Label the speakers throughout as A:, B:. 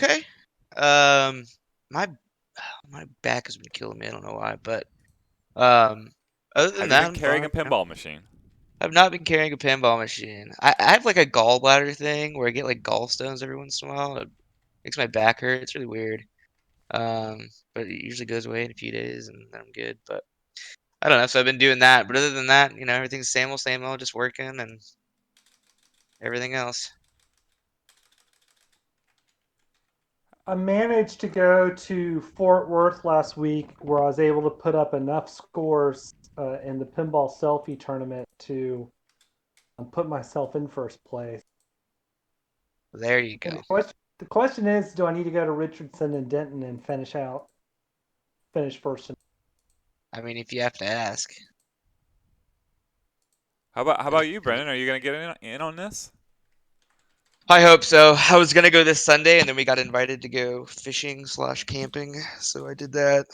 A: okay. Um, my my back has been killing me. I don't know why, but um, other than
B: Have you
A: that,
B: been
A: I'm
B: carrying a
A: fine.
B: pinball machine?
A: I've not been carrying a pinball machine. I have like a gallbladder thing where I get like gallstones every once in a while. It makes my back hurt. It's really weird. But it usually goes away in a few days and then I'm good. But I don't know. So I've been doing that. But other than that, everything's same old, just working and everything else.
C: I managed to go to Fort Worth last week where I was able to put up enough scores in the pinball selfie tournament to put myself in first place.
A: There you
C: And
A: go.
C: the question is, do I need to go to Richardson and Denton and finish first?
A: I mean, if you have to ask.
B: How about you, Brennan? Are you gonna get in on this?
A: I hope so. I was gonna go this Sunday, and then we got invited to go fishing/camping, so I did that.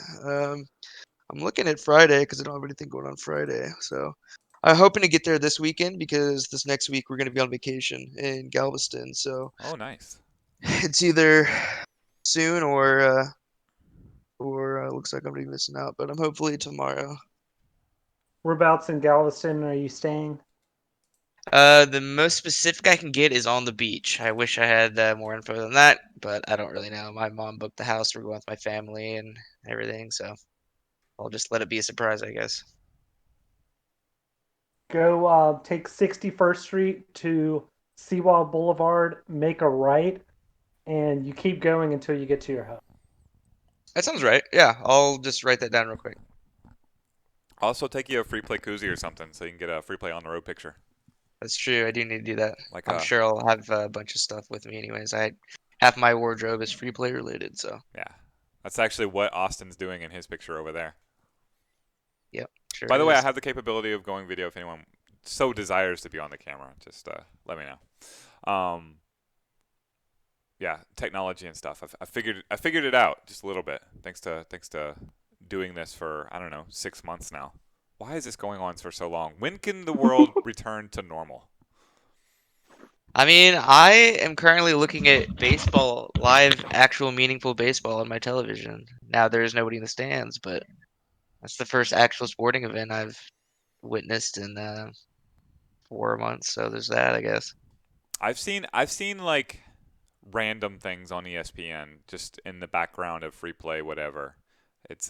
A: I'm looking at Friday because I don't have anything going on Friday. So I'm hoping to get there this weekend because this next week we're gonna be on vacation in Galveston. So
B: Oh, nice.
A: it's either soon or looks like I'm gonna be missing out. But I'm hopefully tomorrow.
C: Whereabouts in Galveston are you staying?
A: The most specific I can get is on the beach. I wish I had more info than that, but I don't really know. My mom booked the house. We're going with my family and everything, so I'll just let it be a surprise, I guess.
C: Go take 61st Street to Seawall Boulevard, make a right, and you keep going until you get to your house.
A: That sounds right. Yeah, I'll just write that down real quick.
B: Also, take you a free play koozie or something so you can get a free play on the road picture.
A: That's true. I do need to do that.
B: Like
A: I'm sure I'll have a bunch of stuff with me anyways. Half my wardrobe is free play related, so
B: yeah, that's actually what Austin's doing in his picture over there.
A: yep, sure
B: By the way, I
A: is.
B: have the capability of going video if anyone so desires to be on the camera. Just let me know. Yeah, technology and stuff. I figured it out just a little bit thanks to doing this for I don't know 6 months now. Why is this going on for so long? When can the world return to normal?
A: I mean, I am currently looking at baseball, live, actual, meaningful baseball on my television. Now there's nobody in the stands, but that's the first actual sporting event I've witnessed in 4 months. So there's that, I guess.
B: I've seen like random things on ESPN just in the background of free play, whatever. It's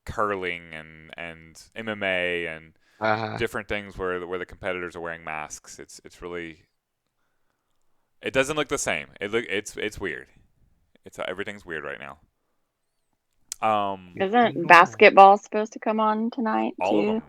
B: curling and MMA and
A: Uh-huh.
B: different things where the competitors are wearing masks. It's really it doesn't look the same. It's weird. It's everything's weird right now.
D: Isn't
C: Normal.
D: basketball supposed to come on tonight
B: All of
D: too?
B: them.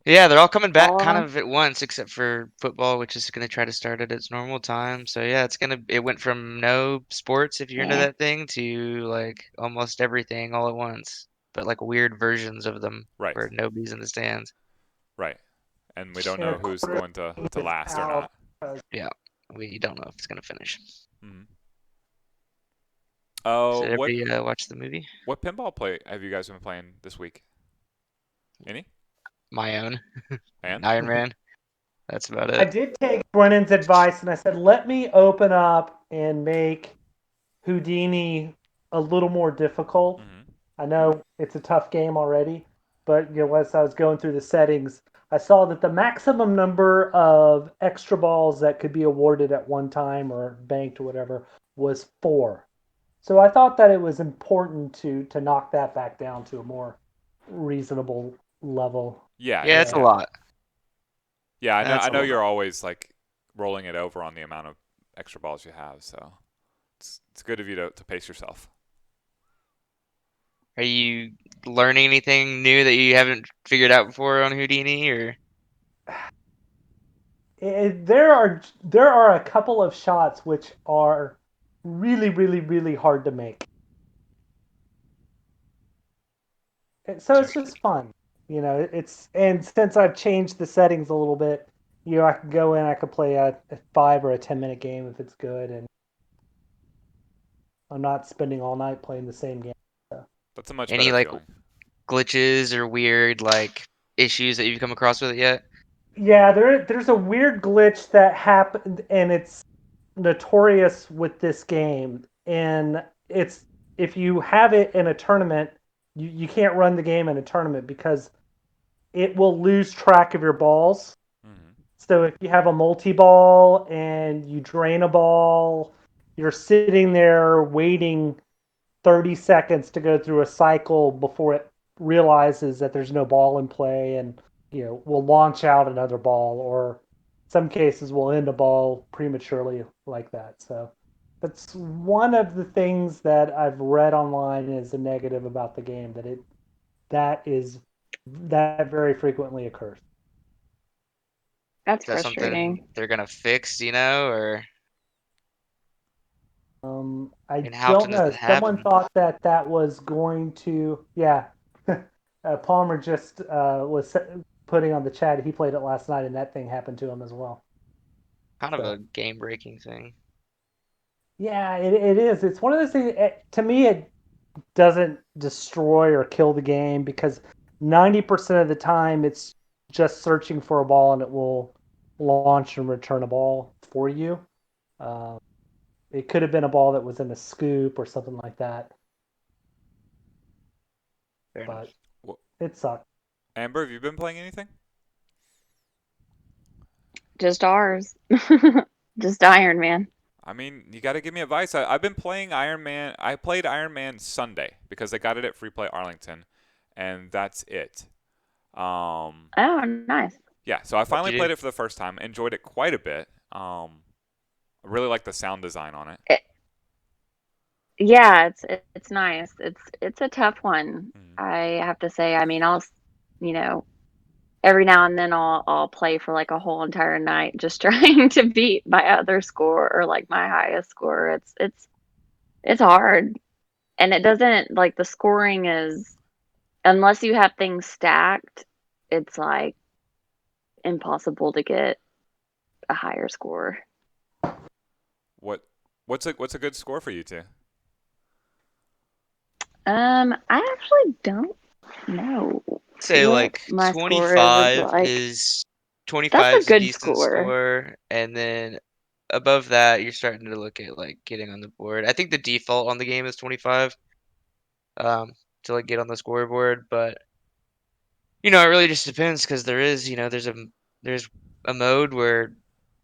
A: Yeah, they're all coming back
D: All of
A: kind
D: them?
A: of at once, except for football, which is going to try to start at its normal time. So yeah, it went from no sports if you're into
D: Yeah.
A: that thing to like almost everything all at once, but like weird versions of them
B: Right,
A: where nobody's in the stands.
B: right. And we don't
C: And a
B: know who's
C: quarter
B: going to
C: is
B: last or
C: out.
B: not.
A: Yeah, we don't know if it's going to finish.
B: Mm-hmm.
A: So
B: Oh,
A: did
B: what
A: everybody watch the movie?
B: what pinball play have you guys been playing this week? Any?
A: My own
B: And
A: Iron Man. That's about
C: I
A: it.
C: did take Brennan's advice and I said, let me open up and make Houdini a little more difficult.
B: mm-hmm.
C: I know it's a tough game already, but as I was going through the settings, I saw that the maximum number of extra balls that could be awarded at one time or banked or whatever was 4. So I thought that it was important to knock that back down to a more reasonable level.
B: Yeah,
A: Yeah, it's a
B: yeah,
A: lot.
B: yeah. I know.
A: That's
B: I
A: a
B: know
A: lot.
B: you're always like rolling it over on the amount of extra balls you have, so it's good of you to pace yourself.
A: Are you learning anything new that you haven't figured out before on Houdini, or?
C: There are a couple of shots which are really really really hard to make. So it's just fun, It's and since I've changed the settings a little bit, I can go in, I can play a 5 or a 10 minute game if it's good, and I'm not spending all night playing the same game. So.
B: That's a much
A: Any
B: better
A: like
B: feeling.
A: glitches or weird like issues that you've come across with it yet?
C: Yeah, there's a weird glitch that happened, and it's notorious with this game, and it's if you have it in a tournament, you can't run the game in a tournament because it will lose track of your balls.
B: Hmm.
C: So if you have a multi-ball and you drain a ball, you're sitting there waiting 30 seconds to go through a cycle before it realizes that there's no ball in play and will launch out another ball, or some cases will end a ball prematurely like that. So that's one of the things that I've read online is a negative about the game, that very frequently occurs.
D: That's
A: Is that something
D: frustrating.
A: they're gonna fix, or
C: I
A: and how
C: don't
A: often does
C: know.
A: that
C: Someone
A: happen?
C: thought that that was going to, yeah. Palmer just was putting on the chat. He played it last night, and that thing happened to him as well.
A: Kind of
C: So
A: a game-breaking thing.
C: yeah, it is. It's one of those things. To me, it doesn't destroy or kill the game because 90% of the time it's just searching for a ball and it will launch and return a ball for you. Uh, it could have been a ball that was in a scoop or something like that,
A: Fair
C: but
A: enough.
B: Well,
C: it sucked.
B: Amber, have you been playing anything?
D: Just ours. Just Iron Man.
B: I mean, you got to give me advice. I've been playing Iron Man. I played Iron Man Sunday because they got it at Free Play Arlington, and that's it. Um,
D: Oh, nice.
B: yeah, so I
A: What'd
B: finally
A: you do?
B: played it for the first time. Enjoyed it quite a bit. I really like the sound design on it.
D: It, yeah, it's nice. It's a tough one.
B: Mhm.
D: I have to say. I mean, you know, every now and then I'll play for like a whole entire night just trying to beat my other score or like my highest score. It's hard. And it doesn't like the scoring is unless you have things stacked, it's like impossible to get a higher score.
B: What what's a good score for you two?
D: I actually don't know
A: Say
D: what
A: like
D: my score is
A: 25
D: like.
A: is
D: That's
A: 25
D: a
A: is a
D: good
A: decent
D: score.
A: score, and then above that you're starting to look at like getting on the board. I think the default on the game is 25 um to like get on the scoreboard, but it really just depends because there's a mode where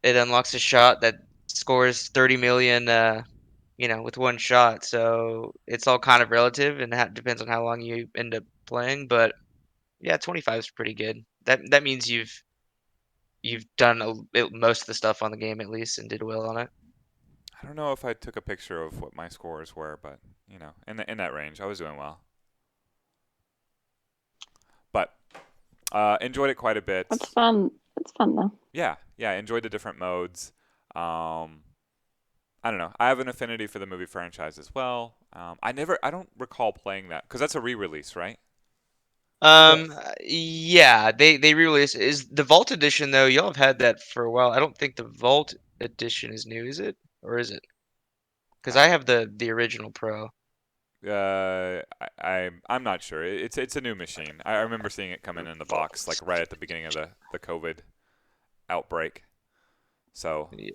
A: it unlocks a shot that scores 30 million with one shot. So it's all kind of relative and that depends on how long you end up playing, but yeah, 25 is pretty good. That means you've done most of the stuff on the game at least and did well on it.
B: I don't know if I took a picture of what my scores were, but in that range, I was doing well. But enjoyed it quite a
D: That's
B: bit.
D: fun. It's fun though.
B: Yeah, yeah, enjoyed the different modes. Um, I don't know. I have an affinity for the movie franchise as well. I don't recall playing that because that's a re-release, right?
C: Yes.
A: Yeah, they re-released is the Vault edition though. Y'all have had that for a while. I don't think the Vault edition is new, is it? Or is it? Because
B: Uh,
A: I have the original Pro.
B: I'm not sure. It's a new machine. I remember seeing it come in the box like right at the beginning of the COVID outbreak. So
A: Yeah.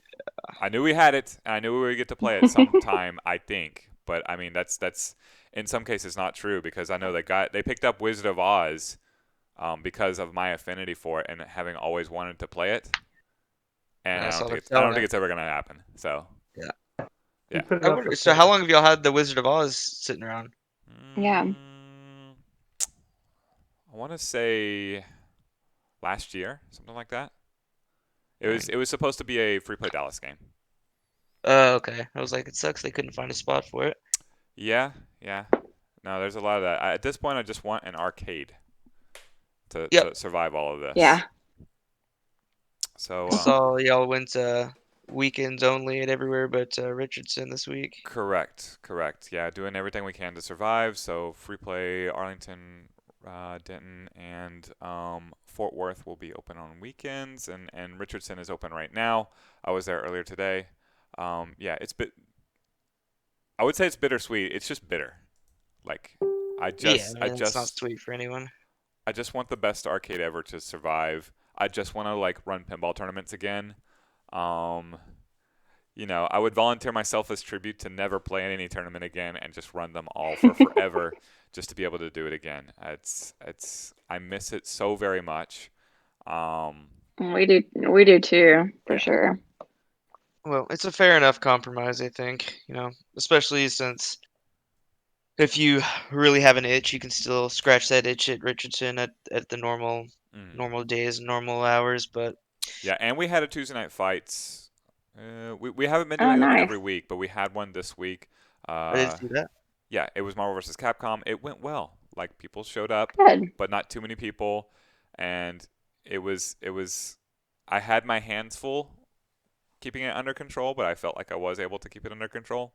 B: I knew we had it, and I knew we would get to play it sometime. I think, but I mean that's in some cases not true because I know they picked up Wizard of Oz because of my affinity for it and having always wanted to play it, and
A: I saw they're
B: I
A: selling
B: don't think
A: it.
B: it's ever gonna happen. So
A: Yeah.
C: He
B: yeah.
C: put it
A: I
C: up
A: wonder.
C: for
A: So how
C: sale.
A: long have y'all had the Wizard of Oz sitting around?
D: Yeah.
B: Mm, I want to say last year, something like that.
A: Dang.
B: It was supposed to be a free play Dallas game.
A: Oh, okay. I was like, it sucks they couldn't find a spot for it.
B: Yeah, yeah. No, there's a lot of that. At this point, I just want an arcade
A: Yep.
B: to survive all of this.
D: Yeah.
B: So,
A: I saw y'all went weekends only and everywhere but Richardson this week.
B: correct, correct. Yeah, doing everything we can to survive. So, free play Arlington, Denton, and Fort Worth will be open on weekends, and Richardson is open right now. I was there earlier today. Yeah, I would say it's bittersweet. It's just bitter. Like,
A: Yeah, I mean it's not sweet for anyone.
B: I just want the best arcade ever to survive. I just want to like run pinball tournaments again. Um, I would volunteer myself as tribute to never play in any tournament again and just run them all for forever, just to be able to do it again. I miss it so very much. Um,
D: We do too, for
B: yeah.
D: sure.
A: Well, it's a fair enough compromise, I think, especially since if you really have an itch, you can still scratch that itch at Richardson at the
B: Mhm.
A: normal days and normal hours, but
B: Yeah, and we had a Tuesday night fights. We haven't been
D: Oh,
B: doing them
D: nice.
B: every week, but we had one this week.
A: I didn't
B: Uh,
A: see that.
B: yeah, it was Marvel vs. Capcom. It went well. Like people showed up,
D: Good.
B: but not too many people, and it was. I had my hands full keeping it under control, but I felt like I was able to keep it under control,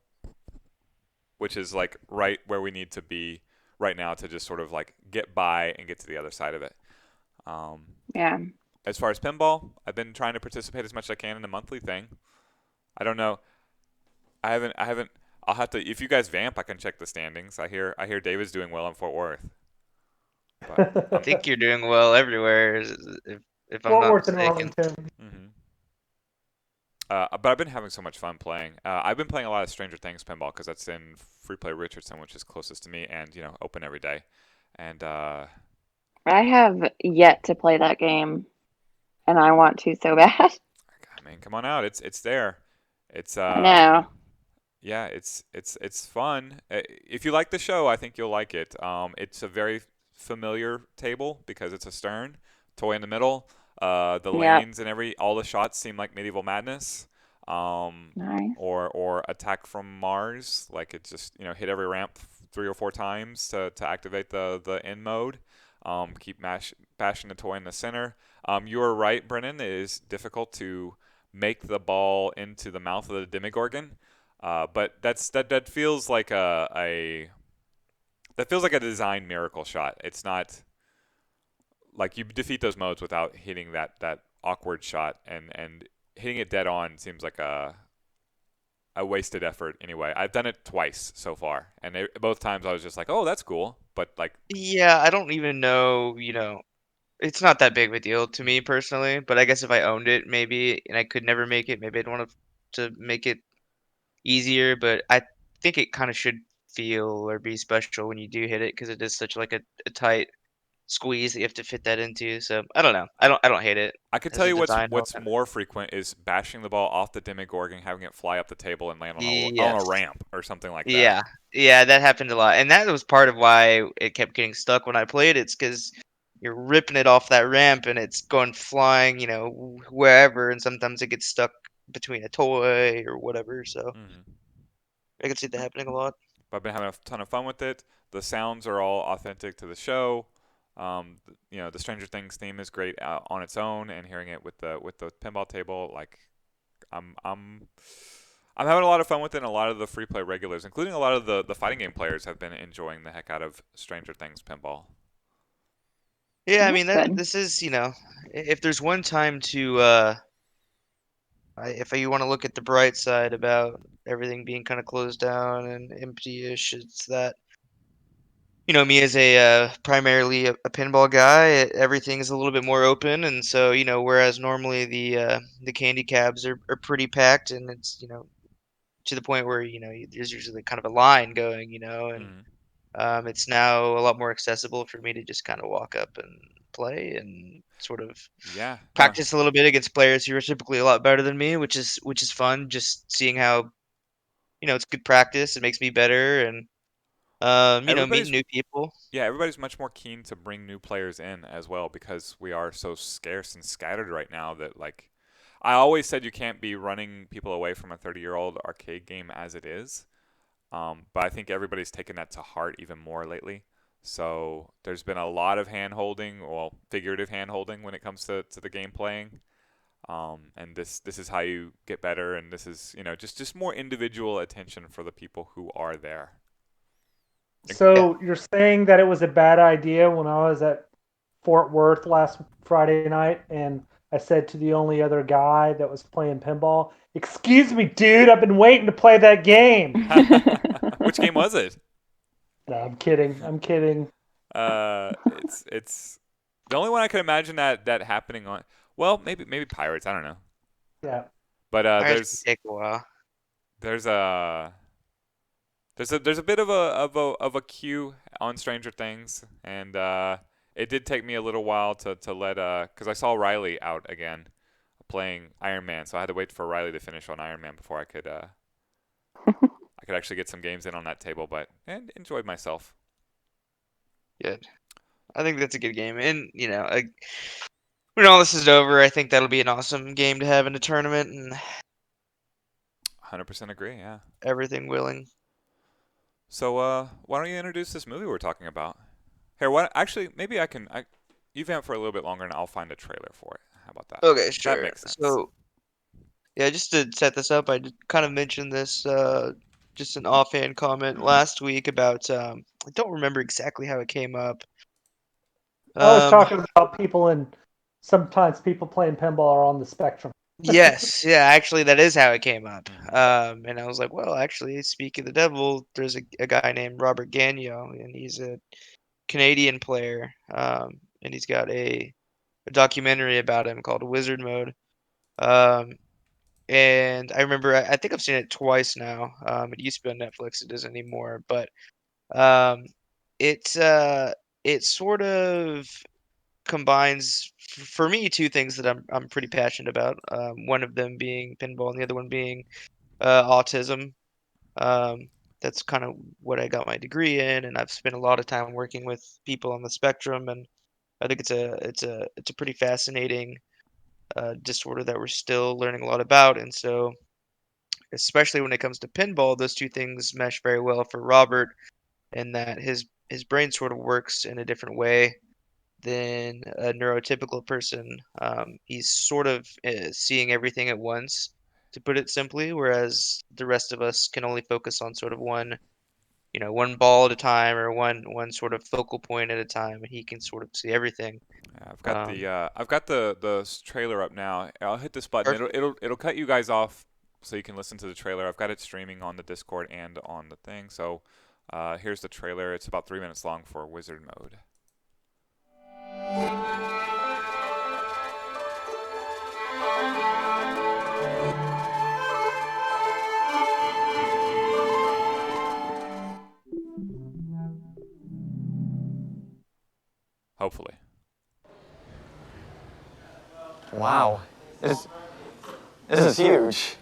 B: which is like right where we need to be right now to just sort of like get by and get to the other side of it. Um,
D: Yeah.
B: as far as pinball, I've been trying to participate as much as I can in the monthly thing. I don't know. I haven't. I'll have to. If you guys vamp, I can check the standings. I hear David's doing well in Fort Worth, but
A: I think you're doing well everywhere, if I'm
C: Fort
A: not
C: Worth and
A: mistaken.
C: Arlington.
B: hmm but I've been having so much fun playing. I've been playing a lot of Stranger Things pinball because that's in Free Play Richardson, which is closest to me, and open every day. And
D: I have yet to play that game, and I want to so bad.
B: I mean, come on out. It's there. It's
D: I know.
B: yeah, it's fun. If you like the show, I think you'll like it. It's a very familiar table because it's a stern toy in the middle. The
D: Yep.
B: lanes and all the shots seem like Medieval Madness,
D: Nice.
B: or Attack from Mars. Like it just hit every ramp 3 or 4 times to activate the end mode. Keep bashing the toy in the center. You are right, Brennan. It is difficult to make the ball into the mouth of the Demogorgon. But that feels like a design miracle shot. It's not like you defeat those modes without hitting that awkward shot, and hitting it dead on seems like a wasted effort anyway. I've done it twice so far, and both times I was just like, oh, that's cool, but like,
A: Yeah, I don't even know, it's not that big of a deal to me personally, but I guess if I owned it maybe and I could never make it, maybe I'd want to make it easier, but I think it kind of should feel or be special when you do hit it because it is such like a tight squeeze that you have to fit that into. So I don't know. I don't hate it
B: I could
A: as
B: tell
A: a
B: you what's
A: design
B: what's
A: element.
B: more frequent is bashing the ball off the Demogorgon, having it fly up the table and land on a
A: Yes.
B: ramp or something like that.
A: Yeah. Yeah, that happened a lot. And that was part of why it kept getting stuck when I played. It's because you're ripping it off that ramp and it's going flying, wherever, and sometimes it gets stuck between a toy or whatever. So
B: hmm
A: I can see that happening a lot.
B: But I've been having a ton of fun with it. The sounds are all authentic to the show. The Stranger Things theme is great on its own, and hearing it with the pinball table, like I'm I'm I'm having a lot of fun with it. And a lot of the free play regulars, including a lot of the fighting game players, have been enjoying the heck out of Stranger Things pinball.
A: Yeah, I
D: That's
A: mean that
D: good.
A: this is, if there's one time to if you want to look at the bright side about everything being kind of closed down and empty-ish, it's that me as a primarily a pinball guy, everything is a little bit more open, and so whereas normally the candy cabs are pretty packed, and it's to the point where there's usually kind of a line going, and
B: Mm,
A: it's now a lot more accessible for me to just kind of walk up and play and sort of
B: yeah, no,
A: practice a little bit against players who are typically a lot better than me, which is fun. Just seeing how it's good practice. It makes me better, and meeting
B: everybody's
A: new people.
B: yeah, everybody's much more keen to bring new players in as well because we are so scarce and scattered right now that like I always said you can't be running people away from a 30-year-old arcade game as it is. But I think everybody's taken that to heart even more lately. So there's been a lot of hand holding, well, figurative hand holding when it comes to the game playing. And this is how you get better, and this is just more individual attention for the people who are there.
A: Yeah.
C: So you're saying that it was a bad idea when I was at Fort Worth last Friday night and I said to the only other guy that was playing pinball, "Excuse me, dude, I've been waiting to play that game."
B: Which game was it?
C: No, I'm kidding. I'm kidding.
B: It's the only one I could imagine that happening on. Well, maybe Pirates. I don't know.
C: Yeah.
B: But
A: Pirates can
B: there's
A: take a while.
B: there's a there's a bit of a queue on Stranger Things, and it did take me a little while to let because I saw Riley out again playing Iron Man, so I had to wait for Riley to finish on Iron Man before I could actually get some games in on that table, but and enjoyed myself.
A: Good. I think that's a good game, and when all this is over, I think that'll be an awesome game to have in a tournament and
B: 100% agree. Yeah.
A: everything willing.
B: So why don't you introduce this movie we're talking about? Here, what? Actually, maybe I can. You vamp for a little bit longer, and I'll find a trailer for it. How about that?
A: Okay,
B: That
A: sure.
B: makes sense.
A: So, yeah, just to set this up, I kind of mentioned this, just an offhand comment last week about, I don't remember exactly how it came up.
C: I was
A: Um,
C: talking about people, and sometimes people playing pinball are on the spectrum.
A: yes, yeah, actually, that is how it came up. And I was like, well, actually, speak of the devil, there's a guy named Robert Gagnon, and he's a Canadian player, and he's got a documentary about him called Wizard Mode. Um, and I remember, I think I've seen it twice now. It used to be on Netflix, it isn't anymore, but um, it's it sort of combines for me two things that I'm pretty passionate about. One of them being pinball, and the other one being autism. Um, that's kind of what I got my degree in, and I've spent a lot of time working with people on the spectrum, and I think it's a pretty fascinating disorder that we're still learning a lot about, and so especially when it comes to pinball, those two things mesh very well for Robert, in that his brain sort of works in a different way than a neurotypical person. He's sort of seeing everything at once, to put it simply, whereas the rest of us can only focus on sort of one ball at a time, or one sort of focal point at a time, and he can sort of see everything.
B: Yeah,
A: Um,
B: I've got the trailer up now. I'll hit this button.
A: Perfect.
B: It'll cut you guys off so you can listen to the trailer. I've got it streaming on the Discord and on the thing. So here's the trailer. It's about 3 minutes long for Wizard Mode. Hopefully.
E: Wow, this is huge.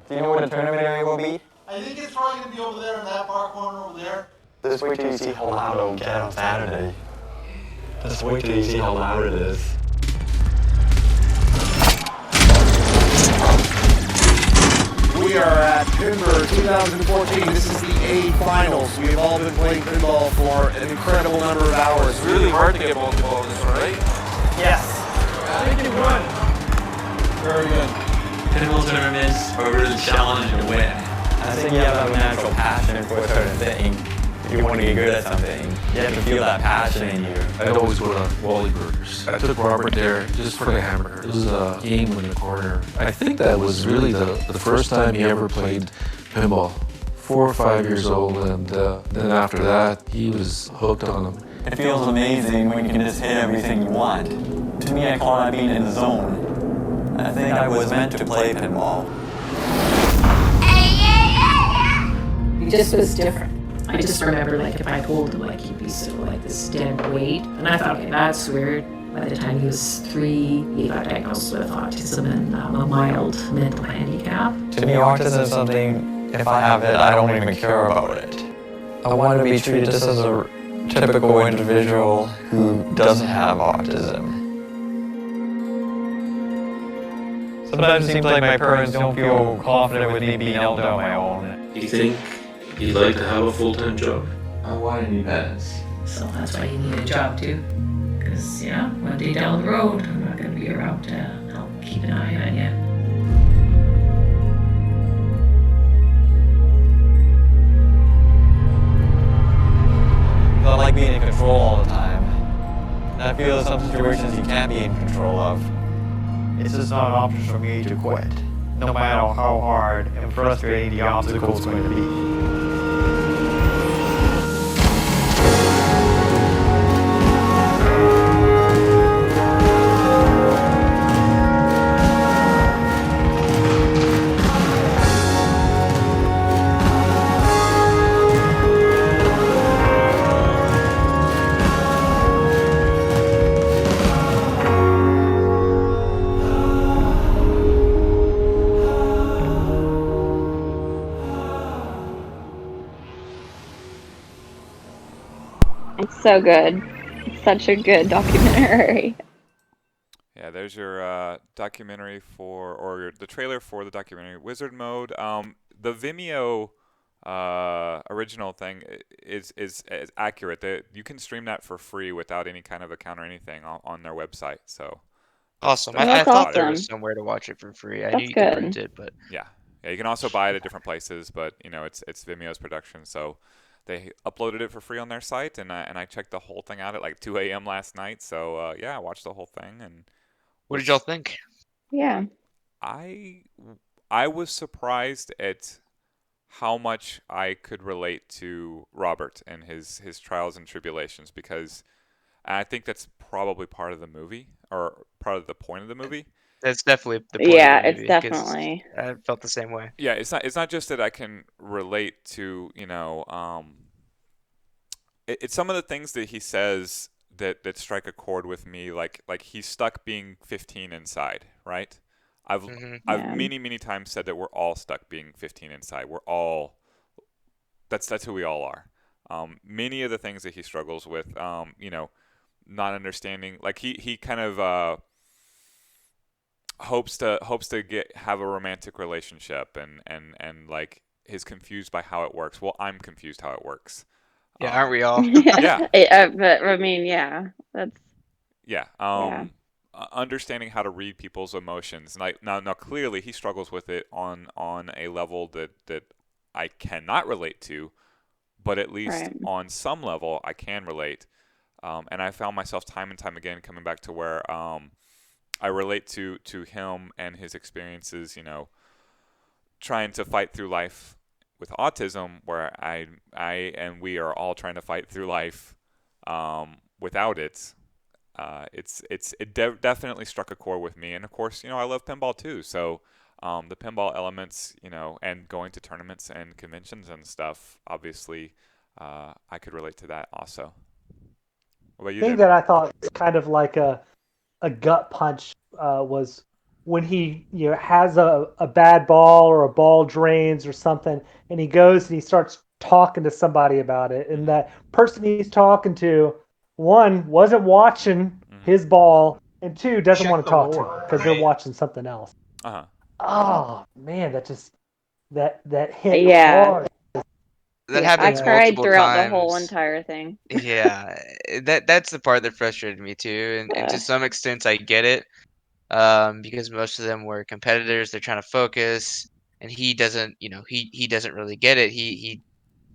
E: Do you know where the tournament area will be?
F: I think it's probably going to be over there in that far corner over there.
E: Just wait till you see how loud it'll get on Saturday. Just wait till you see how loud it is.
F: We are at Pinballers 2014. This is the A finals. We've all been playing pinball for an incredible number of hours. It's really hard to get multiple in this one, right?
E: Yes.
F: I think you won. Very good.
G: Pinball tournaments are really challenging to win.
E: I think you have to have a natural passion for a certain thing. If you want to get good at something, you have to feel that passion in you.
H: I'd always go to Wally Burgers. I took Robert there just for the hamburger. It was a game in the corner. I think that was really the first time he ever played pinball. 4 or 5 years old, and then after that, he was hooked on them.
E: It feels amazing when you can just hit everything you want. To me, I call that being in the zone. I think I was meant to play pinball.
I: It just was different. I just remember, like, if I pulled him, like, he'd be so, like, this dead weight. And I thought, okay, that's weird. By the time he was 3, he got diagnosed with autism and a mild mental handicap.
E: To me, autism is something, if I have it, I don't even care about it. I want to be treated just as a typical individual who doesn't have autism. Sometimes it seems like my parents don't feel confident with me being out on my own.
H: Do you think you'd like to have a full-time job?
E: I want independence.
I: So that's why you need a job, too. Because, yeah, one day down the road, I'm not going to be around to help keep an eye on you.
E: I like being in control all the time. And I feel in some situations you can't be in control of. It's just not an option for me to quit, no matter how hard and frustrating the obstacle is going to be.
D: So good. Such a good documentary.
B: Yeah, there's your documentary the trailer for the documentary Wizard Mode. The Vimeo original thing is accurate. You can stream that for free without any kind of account or anything on their website. So
A: Awesome.
D: Well,
A: I
D: that's
A: thought there
D: awesome.
A: was somewhere to watch it for free. I knew
D: That's
A: you could
D: good.
A: rent it, but
B: yeah, yeah. You can also buy it at different places, but it's Vimeo's production. So they uploaded it for free on their site, and I checked the whole thing out at like 2 a.m. last night. So yeah, I watched the whole thing and
A: what did y'all
B: was
A: think?
D: Yeah.
B: I I was surprised at how much I could relate to Robert and his trials and tribulations because I think that's probably part of the movie or part of the point of the movie.
A: That's definitely the point of the
D: Yeah, it's
A: movie because
D: definitely.
A: I felt the same way.
B: Yeah, it's not just that I can relate to it's some of the things that he says that strike a chord with me like he's stuck being 15 inside, right? I've
A: Hmm.
B: I've
D: Yeah.
B: many times said that we're all stuck being 15 inside. We're all that's who we all are. Many of the things that he struggles with, not understanding, like he kind of hopes to have a romantic relationship and like is confused by how it works. Well, I'm confused how it works.
A: Yeah, aren't we all?
B: Yeah,
D: But I mean, yeah, that's
B: yeah.
D: yeah.
B: Understanding how to read people's emotions. Like now, clearly he struggles with it on a level that I cannot relate to, but at least
D: Right.
B: on some level I can relate. And I found myself time and time again coming back to where I relate to him and his experiences, trying to fight through life with autism, where I and we are all trying to fight through life without it. Definitely struck a chord with me, and of course, I love pinball too. So the pinball elements, and going to tournaments and conventions and stuff, obviously, I could relate to that also. What about you,
C: Thing
B: David?
C: that I thought was kind of like a gut punch was when he has a bad ball or a ball drains or something, and he goes and he starts talking to somebody about it, and that person he's talking to, one wasn't watching his ball, and two doesn't
F: Check
C: want to
F: the
C: talk to him
F: lore.
C: because they're watching something else.
B: Uh-huh.
C: Oh man, that hit
D: Yeah.
C: hard.
A: That
D: Yeah. I
A: happens
D: cried
A: multiple
D: throughout the whole
A: times.
D: entire thing.
A: Yeah, that's the part that frustrated me too, and to
D: Uh,
A: some extent I get it, because most of them were competitors. They're trying to focus, and he doesn't, he doesn't really get it. He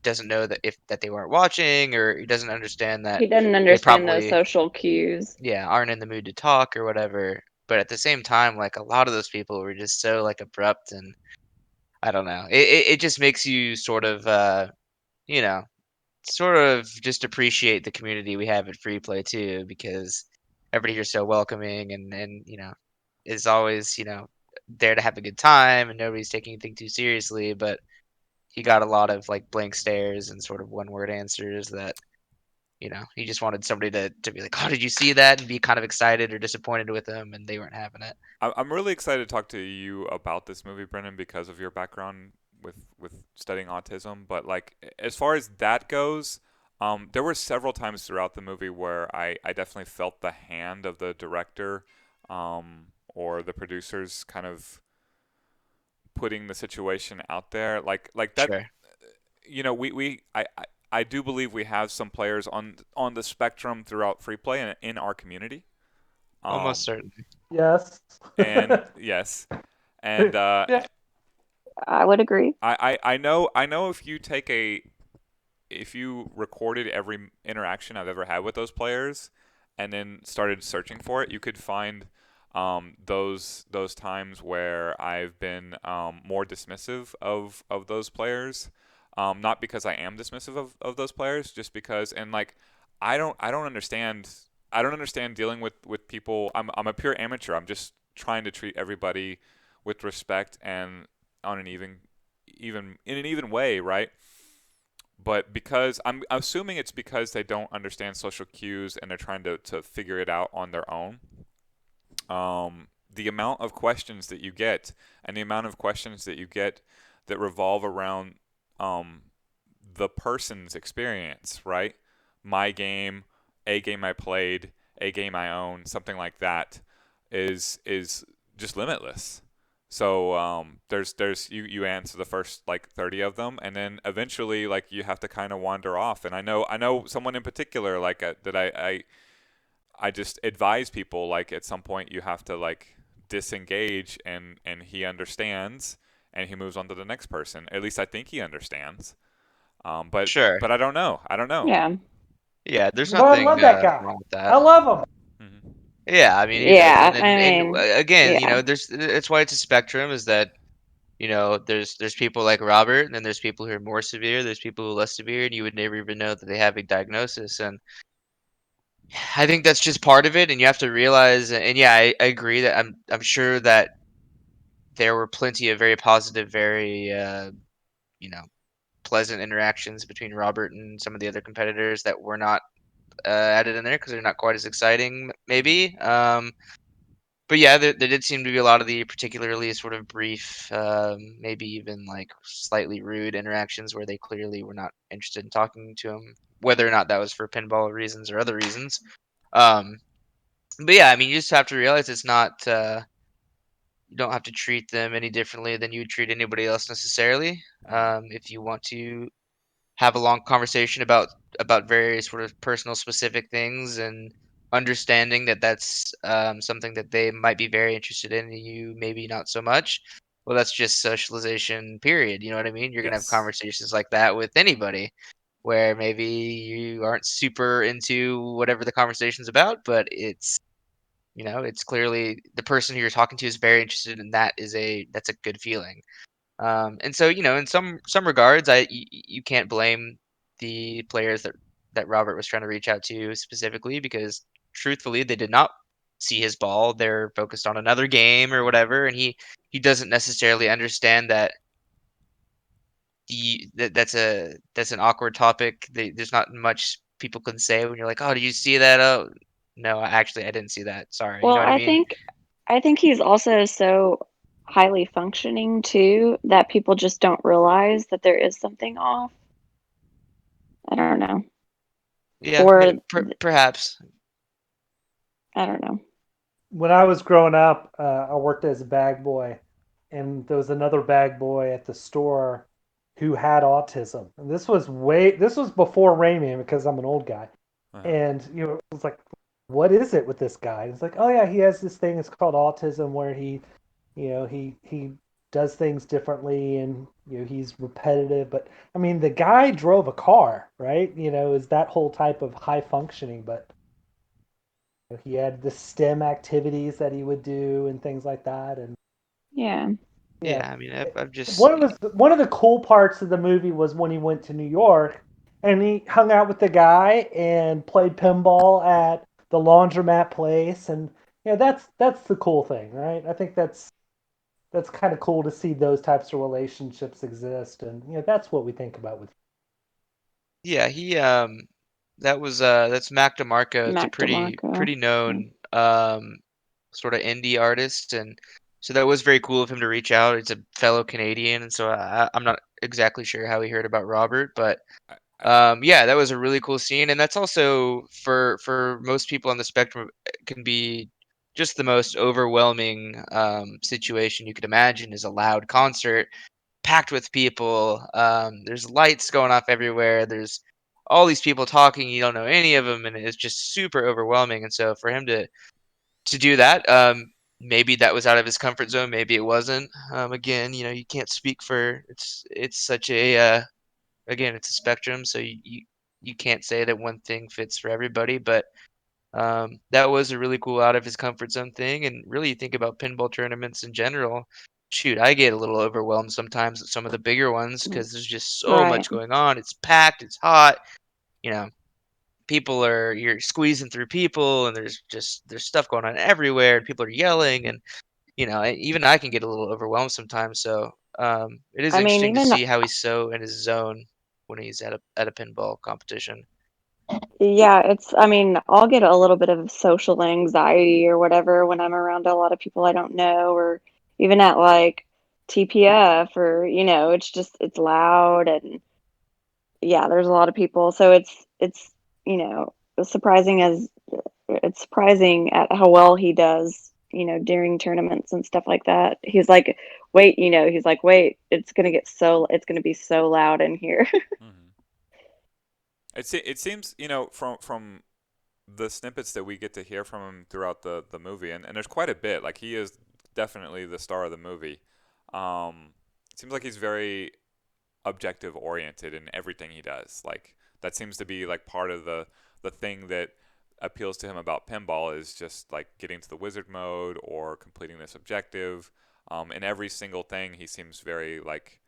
A: doesn't know that they weren't watching, or he doesn't understand that
D: he doesn't
A: they
D: understand those
A: probably,
D: social cues.
A: yeah, aren't in the mood to talk or whatever. But at the same time, like a lot of those people were just so like abrupt, and I don't know. It just makes you sort of you know sort of just appreciate the community we have at Free Play too, because everybody here's so welcoming and is always there to have a good time, and nobody's taking anything too seriously. But he got a lot of like blank stares and sort of one word answers that he just wanted somebody to be like, oh, did you see that, and be kind of excited or disappointed with him, and they weren't having it.
B: I'm really excited to talk to you about this movie, Brennan, because of your background with studying autism. But like, as far as that goes, there were several times throughout the movie where I definitely felt the hand of the director, or the producers kind of putting the situation out there. Like that,
A: Sure.
B: I do believe we have some players on the spectrum throughout free play and in our community.
A: Almost
B: Um,
A: certainly.
C: Yes.
B: and yes, and
C: Yeah.
D: I would agree.
B: I know if you recorded every interaction I've ever had with those players and then started searching for it, you could find those times where I've been more dismissive of those players. Not because I am dismissive of those players, just because, and like I don't understand dealing with people. I'm a pure amateur. I'm just trying to treat everybody with respect and on an even in an even way, right? But because I'm assuming it's because they don't understand social cues and they're trying to figure it out on their own. The amount of questions that you get and the amount of questions that you get that revolve around um, the person's experience, right? my game, a game I played, a game I own, something like that, is just limitless. So there's you answer the first like 30 of them, and then eventually like you have to kind of wander off. And I know someone in particular like that I just advise people like at some point you have to like disengage, and he understands, and he moves on to the next person. At least I think he understands. But
A: Sure.
B: I don't know. I don't know.
D: Yeah.
A: Yeah, there's
C: Well, I
A: nothing
C: love that guy.
A: wrong with
C: I
A: that.
C: love him.
B: Hmm.
A: Yeah, I mean, he does,
D: Yeah.
A: and
D: I
A: and
D: mean,
A: again,
D: yeah.
A: there's it's why it's a spectrum. Is that there's people like Robert, and then there's people who are more severe. There's people who are less severe, and you would never even know that they have a diagnosis. And I think that's just part of it, and you have to realize. And yeah, I agree that I'm sure that there were plenty of very positive, very you know pleasant interactions between Robert and some of the other competitors that were not added in there because they're not quite as exciting, maybe. But yeah, there did seem to be a lot of the particularly sort of brief, maybe even like slightly rude interactions where they clearly were not interested in talking to him, whether or not that was for pinball reasons or other reasons. Um, but yeah, I mean, you just have to realize it's not. You don't have to treat them any differently than you would treat anybody else necessarily. If you want to have a long conversation about various sort of personal specific things and understanding that that's something that they might be very interested in and you maybe not so much. Well, that's just socialization, period. You know what I mean? You're gonna have
B: Yes.
A: conversations like that with anybody where maybe you aren't super into whatever the conversation's about, but it's clearly the person who you're talking to is very interested in that. That's a good feeling. And so, in some regards, you can't blame the players that Robert was trying to reach out to specifically because truthfully, they did not see his ball. They're focused on another game or whatever, and he doesn't necessarily understand that that's an awkward topic. There's not much people can say when you're like, "Oh, did you see that?" Oh, no, actually, I didn't see that. Sorry. You
D: Well,
A: know what I mean?
D: I think he's also so highly functioning too that people just don't realize that there is something off. I don't know.
A: Yeah,
D: Or
A: perhaps.
D: I don't know.
C: When I was growing up, I worked as a bag boy, and there was another bag boy at the store who had autism. And this was before Rayman because I'm an old guy.
B: Uh-huh.
C: And it was like, what is it with this guy? It's like, oh yeah, he has this thing. It's called autism, where he does things differently, and he's repetitive. But I mean, the guy drove a car, right? Is that whole type of high functioning, but he had the STEM activities that he would do and things like that. And
D: Yeah.
C: yeah,
A: Yeah, I mean, I've just
C: one of the cool parts of the movie was when he went to New York and he hung out with the guy and played pinball at the laundromat place. And that's the cool thing, right? I think that's kind of cool to see those types of relationships exist. And that's what we think about with.
A: Yeah, that's Mac DeMarco. It's a
D: Mac DeMarco.
A: pretty
D: Yeah.
A: known sort of indie artist, and so that was very cool of him to reach out. It's a fellow Canadian, and so I'm not exactly sure how he heard about Robert, but
B: I,
A: yeah, that was a really cool scene, and that's also for most people on the spectrum can be just the most overwhelming situation you could imagine is a loud concert packed with people. There's lights going off everywhere. There's all these people talking. You don't know any of them, and it's just super overwhelming. And so for him to do that, maybe that was out of his comfort zone. Maybe it wasn't. Again, you can't speak for it's such a again, it's a spectrum, so you can't say that one thing fits for everybody. But that was a really cool out of his comfort zone thing. And really, you think about pinball tournaments in general. Shoot, I get a little overwhelmed sometimes at some of the bigger ones because there's just so
D: Right.
A: much going on. It's packed, it's hot. You know, you're squeezing through people, and there's stuff going on everywhere, and people are yelling, and even I can get a little overwhelmed sometimes. So it is
D: I mean,
A: interesting to
D: even
A: see how he's so in his zone when he's at a pinball competition.
D: yeah, I mean, I'll get a little bit of social anxiety or whatever when I'm around a lot of people I don't know, or even at like TPF, or it's loud, and yeah, there's a lot of people. So it's surprising as it's surprising at how well he does, during tournaments and stuff like that. He's like, wait, it's gonna be so loud in here.
B: Hmm. It seems, from the snippets that we get to hear from him throughout the movie, and there's quite a bit. Like, he is definitely the star of the movie. It seems like he's very objective oriented in everything he does. Like, that seems to be like part of the thing that appeals to him about pinball is just like getting to the wizard mode or completing this objective. In every single thing, he seems very like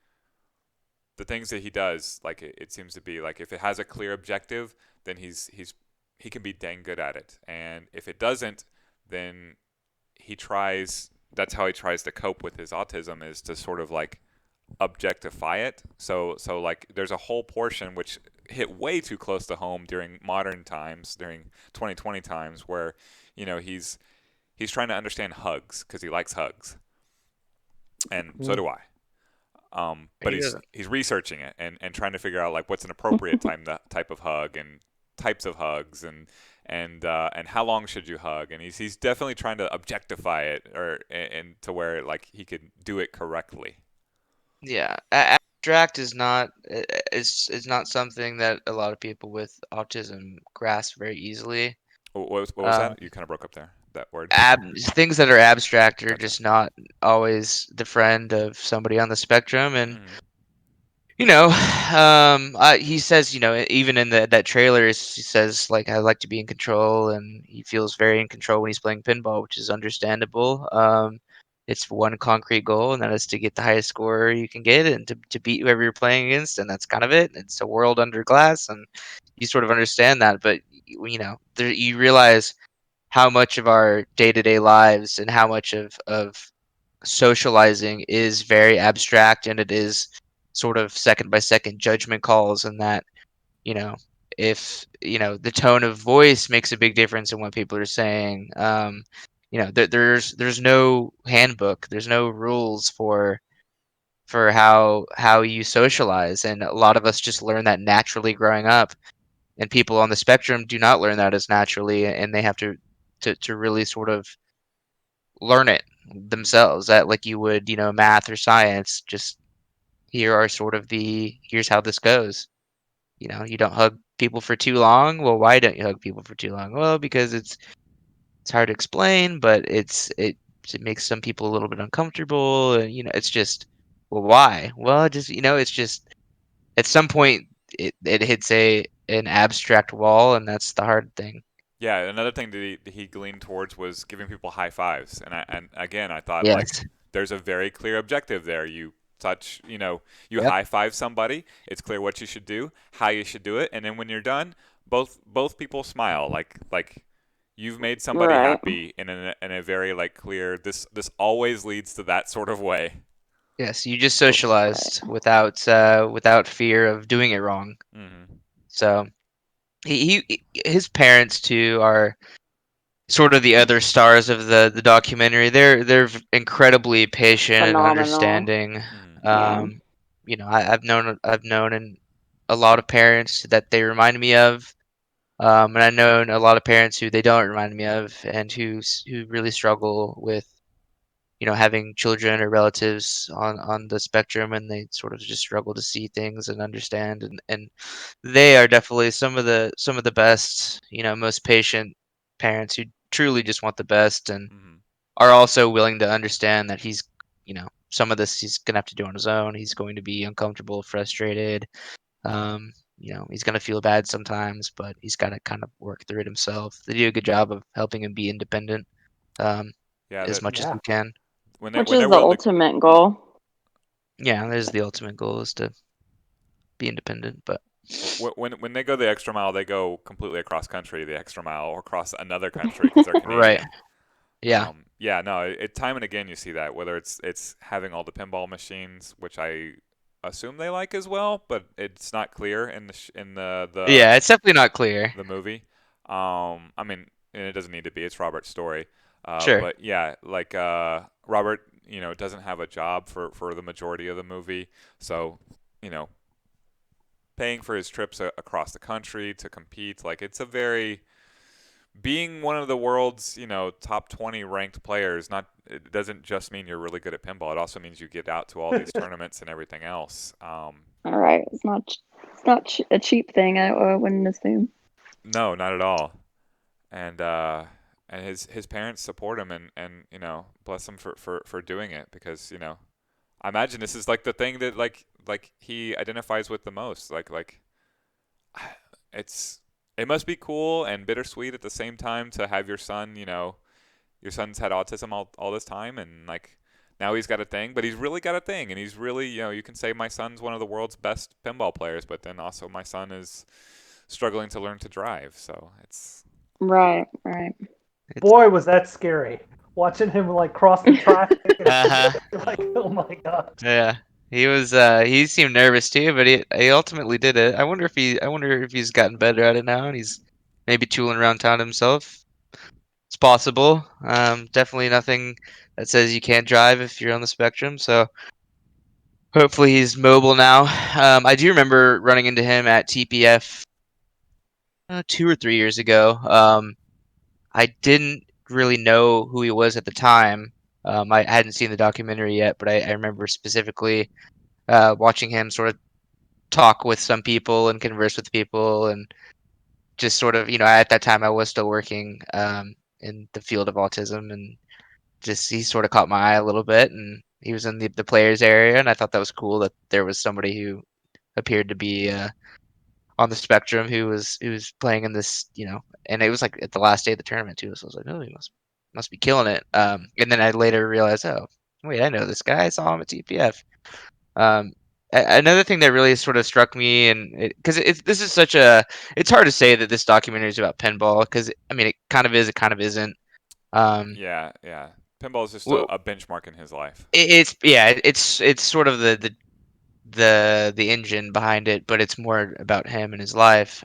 B: the things that he does. Like, it seems to be like if it has a clear objective, then he can be dang good at it. And if it doesn't, then he tries. That's how he tries to cope with his autism, is to sort of like objectify it. So like there's a whole portion which hit way too close to home during modern times, during 2020 times, where he's trying to understand hugs because he likes hugs, and so do I. But
A: He
B: he's researching it and trying to figure out like what's an appropriate type of hug and types of hugs and how long should you hug, and he's definitely trying to objectify it or and to where like he could do it correctly.
A: Yeah, abstract is not something that a lot of people with autism grasp very easily.
B: What was
A: Um,
B: that? You kind of broke up there. That word.
A: things that are abstract are
B: Gotcha.
A: just not always the friend of somebody on the spectrum, and
B: Hmm.
A: he says, even in that trailer, he says like I like to be in control, and he feels very in control when he's playing pinball, which is understandable. It's one concrete goal, and that is to get the highest score you can get, and to beat whoever you're playing against, and that's kind of it. It's a world under glass, and you sort of understand that, but you realize how much of our day-to-day lives and how much of socializing is very abstract, and it is sort of second by second judgment calls, and that you know if the tone of voice makes a big difference in what people are saying. There's no handbook, there's no rules for how you socialize, and a lot of us just learn that naturally growing up, and people on the spectrum do not learn that as naturally, and they have to really sort of learn it themselves, that like you would, math or science. Just here are sort of here's how this goes. You don't hug people for too long. Well, why don't you hug people for too long? Well, because it's hard to explain, but it makes some people a little bit uncomfortable, and it's just, well, why? Well, just it's just at some point it hits an abstract wall, and that's the hard thing.
B: Yeah, another thing that he leaned towards was giving people high fives, and again I thought like
A: Yes.
B: there's a very clear objective there. You touch, you
A: Yep.
B: high five somebody. It's clear what you should do, how you should do it, and then when you're done, both people smile like you've made somebody
D: Right.
B: happy in a very like clear. This always leads to that sort of way.
A: Yes, you just
D: Right.
A: socialized without fear of doing it wrong.
B: Hmm.
A: So his parents too are sort of the other stars of the documentary. They're incredibly patient and
D: Phenomenal.
A: understanding.
B: Hmm.
D: Yeah.
A: I've known and a lot of parents that they remind me of, and I've known a lot of parents who they don't remind me of, and who really struggle with having children or relatives on the spectrum, and they sort of just struggle to see things and understand, and they are definitely some of the best, most patient parents who truly just want the best, and
B: Hmm.
A: are also willing to understand that some of this he's gonna have to do on his own. He's going to be uncomfortable, frustrated. He's gonna feel bad sometimes, but he's got to kind of work through it himself. They do a good job of helping him be independent, um,
B: Yeah,
A: as
B: that
A: much as
C: Yeah.
A: they can.
D: Which
B: when
D: is
B: they're
D: the
B: willing to.
D: ultimate goal.
A: Yeah, that is the ultimate goal, is to be independent. But
B: When they go the extra mile, they go completely across country, the extra mile, or across another country because they're
A: right,
B: Canadian.
A: yeah,
B: Yeah, no, time and again you see that, whether it's having all the pinball machines, which I assume they like as well, but it's not clear in
A: yeah, it's definitely not clear.
B: the movie. I mean, and it doesn't need to be. It's Robert's story.
A: Sure.
B: But yeah, like Robert, doesn't have a job for the majority of the movie, so you know paying for his trips across the country to compete. Like it's a very being one of the world's, top 20 ranked players, not it doesn't just mean you're really good at pinball. It also means you get out to all these tournaments and everything else.
D: All right, it's not a cheap thing. I wouldn't assume.
B: No, not at all. And his parents support him and bless him for doing it because I imagine this is like the thing that like he identifies with the most. Like it's it must be cool and bittersweet at the same time to have your son, your son's had autism all this time and like now he's got a thing, but he's really got a thing and he's really, you can say my son's one of the world's best pinball players, but then also my son is struggling to learn to drive. So it's
D: Right, right.
C: Boy, was that scary. Watching him like cross the traffic and
A: Uh-huh.
C: like, oh my god.
A: Yeah. He seemed nervous too, but he ultimately did it. I wonder if he's gotten better at it now and he's maybe tooling around town himself. It's possible. Definitely nothing that says you can't drive if you're on the spectrum. So hopefully he's mobile now. I do remember running into him at TPF 2 or 3 years ago. I didn't really know who he was at the time. I hadn't seen the documentary yet, but I remember specifically watching him sort of talk with some people and converse with people, and just sort of, at that time I was still working in the field of autism, and just he sort of caught my eye a little bit, and he was in the players area, and I thought that was cool that there was somebody who appeared to be on the spectrum who was playing in this, and it was like at the last day of the tournament too. So I was like, oh, he must be killing it. And then I later realized, oh, wait, I know this guy. I saw him at TPF. Um, Another thing that really sort of struck me, and because this is such a, it's hard to say that this documentary is about pinball because I mean it kind of is, it kind of isn't. Um,
B: yeah. Pinball is just
A: well,
B: a benchmark in his life.
A: it's sort of the engine behind it, but it's more about him and his life.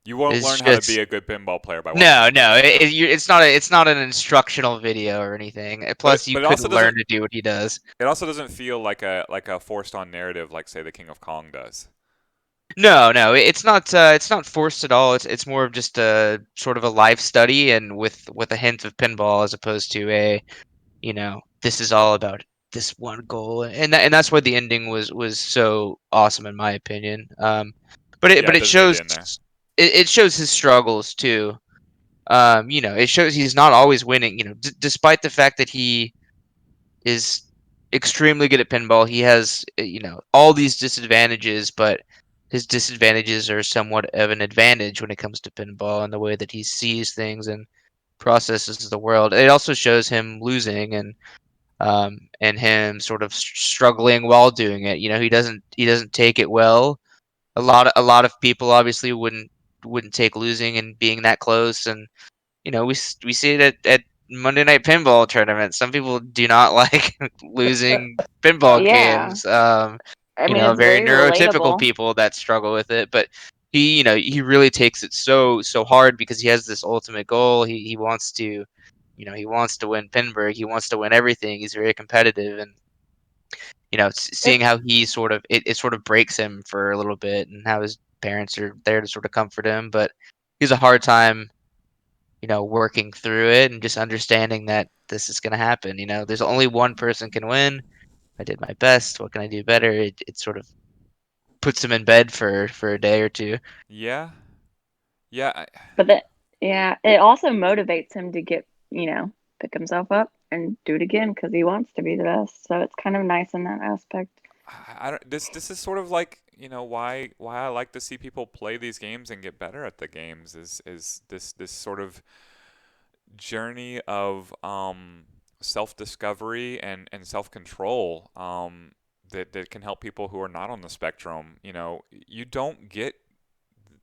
B: You won't
A: It's
B: learn how to be
A: just
B: a good pinball player by watching
A: no,
B: this
A: no.
B: movie. No.
A: It's not an instructional video or anything. Plus, you
B: But it
A: could
B: also
A: learn
B: doesn't
A: to do what he does.
B: it also doesn't feel like a forced on narrative like say the King of Kong does.
A: No, no, it's not forced at all. It's more of just a sort of a life study, and with a hint of pinball as opposed to a, this is all about this one goal, and that's why the ending was so awesome in my opinion. But it
B: Yeah,
A: but
B: it
A: it
B: does need
A: shows
B: to end there.
A: it shows his struggles too. It shows he's not always winning. Despite the fact that he is extremely good at pinball. He has, all these disadvantages, but his disadvantages are somewhat of an advantage when it comes to pinball and the way that he sees things and processes the world. It also shows him losing and him sort of struggling while doing it. He doesn't take it well. A lot of people obviously wouldn't take losing and being that close, and we see it at Monday Night Pinball tournaments. Some people do not like losing pinball
D: Yeah.
A: games.
D: I mean, it's
A: Very
D: very
A: neurotypical
D: relatable.
A: people that struggle with it, but he really takes it so hard because he has this ultimate goal. He wants to, he wants to win Pinburg. He wants to win everything. He's very competitive, and seeing
D: It's
A: how he sort of it sort of breaks him for a little bit, and how his parents are there to sort of comfort him, but he's a hard time working through it and just understanding that this is going to happen. There's only one person can win. I did my best. What can I do better? It sort of puts him in bed for a day or two.
B: Yeah. Yeah,
D: but that yeah, it also motivates him to pick himself up and do it again because he wants to be the best. So it's kind of nice in that aspect.
B: I don't, this is sort of like why I like to see people play these games and get better at the games is this sort of journey of self-discovery and self-control that can help people who are not on the spectrum. You don't get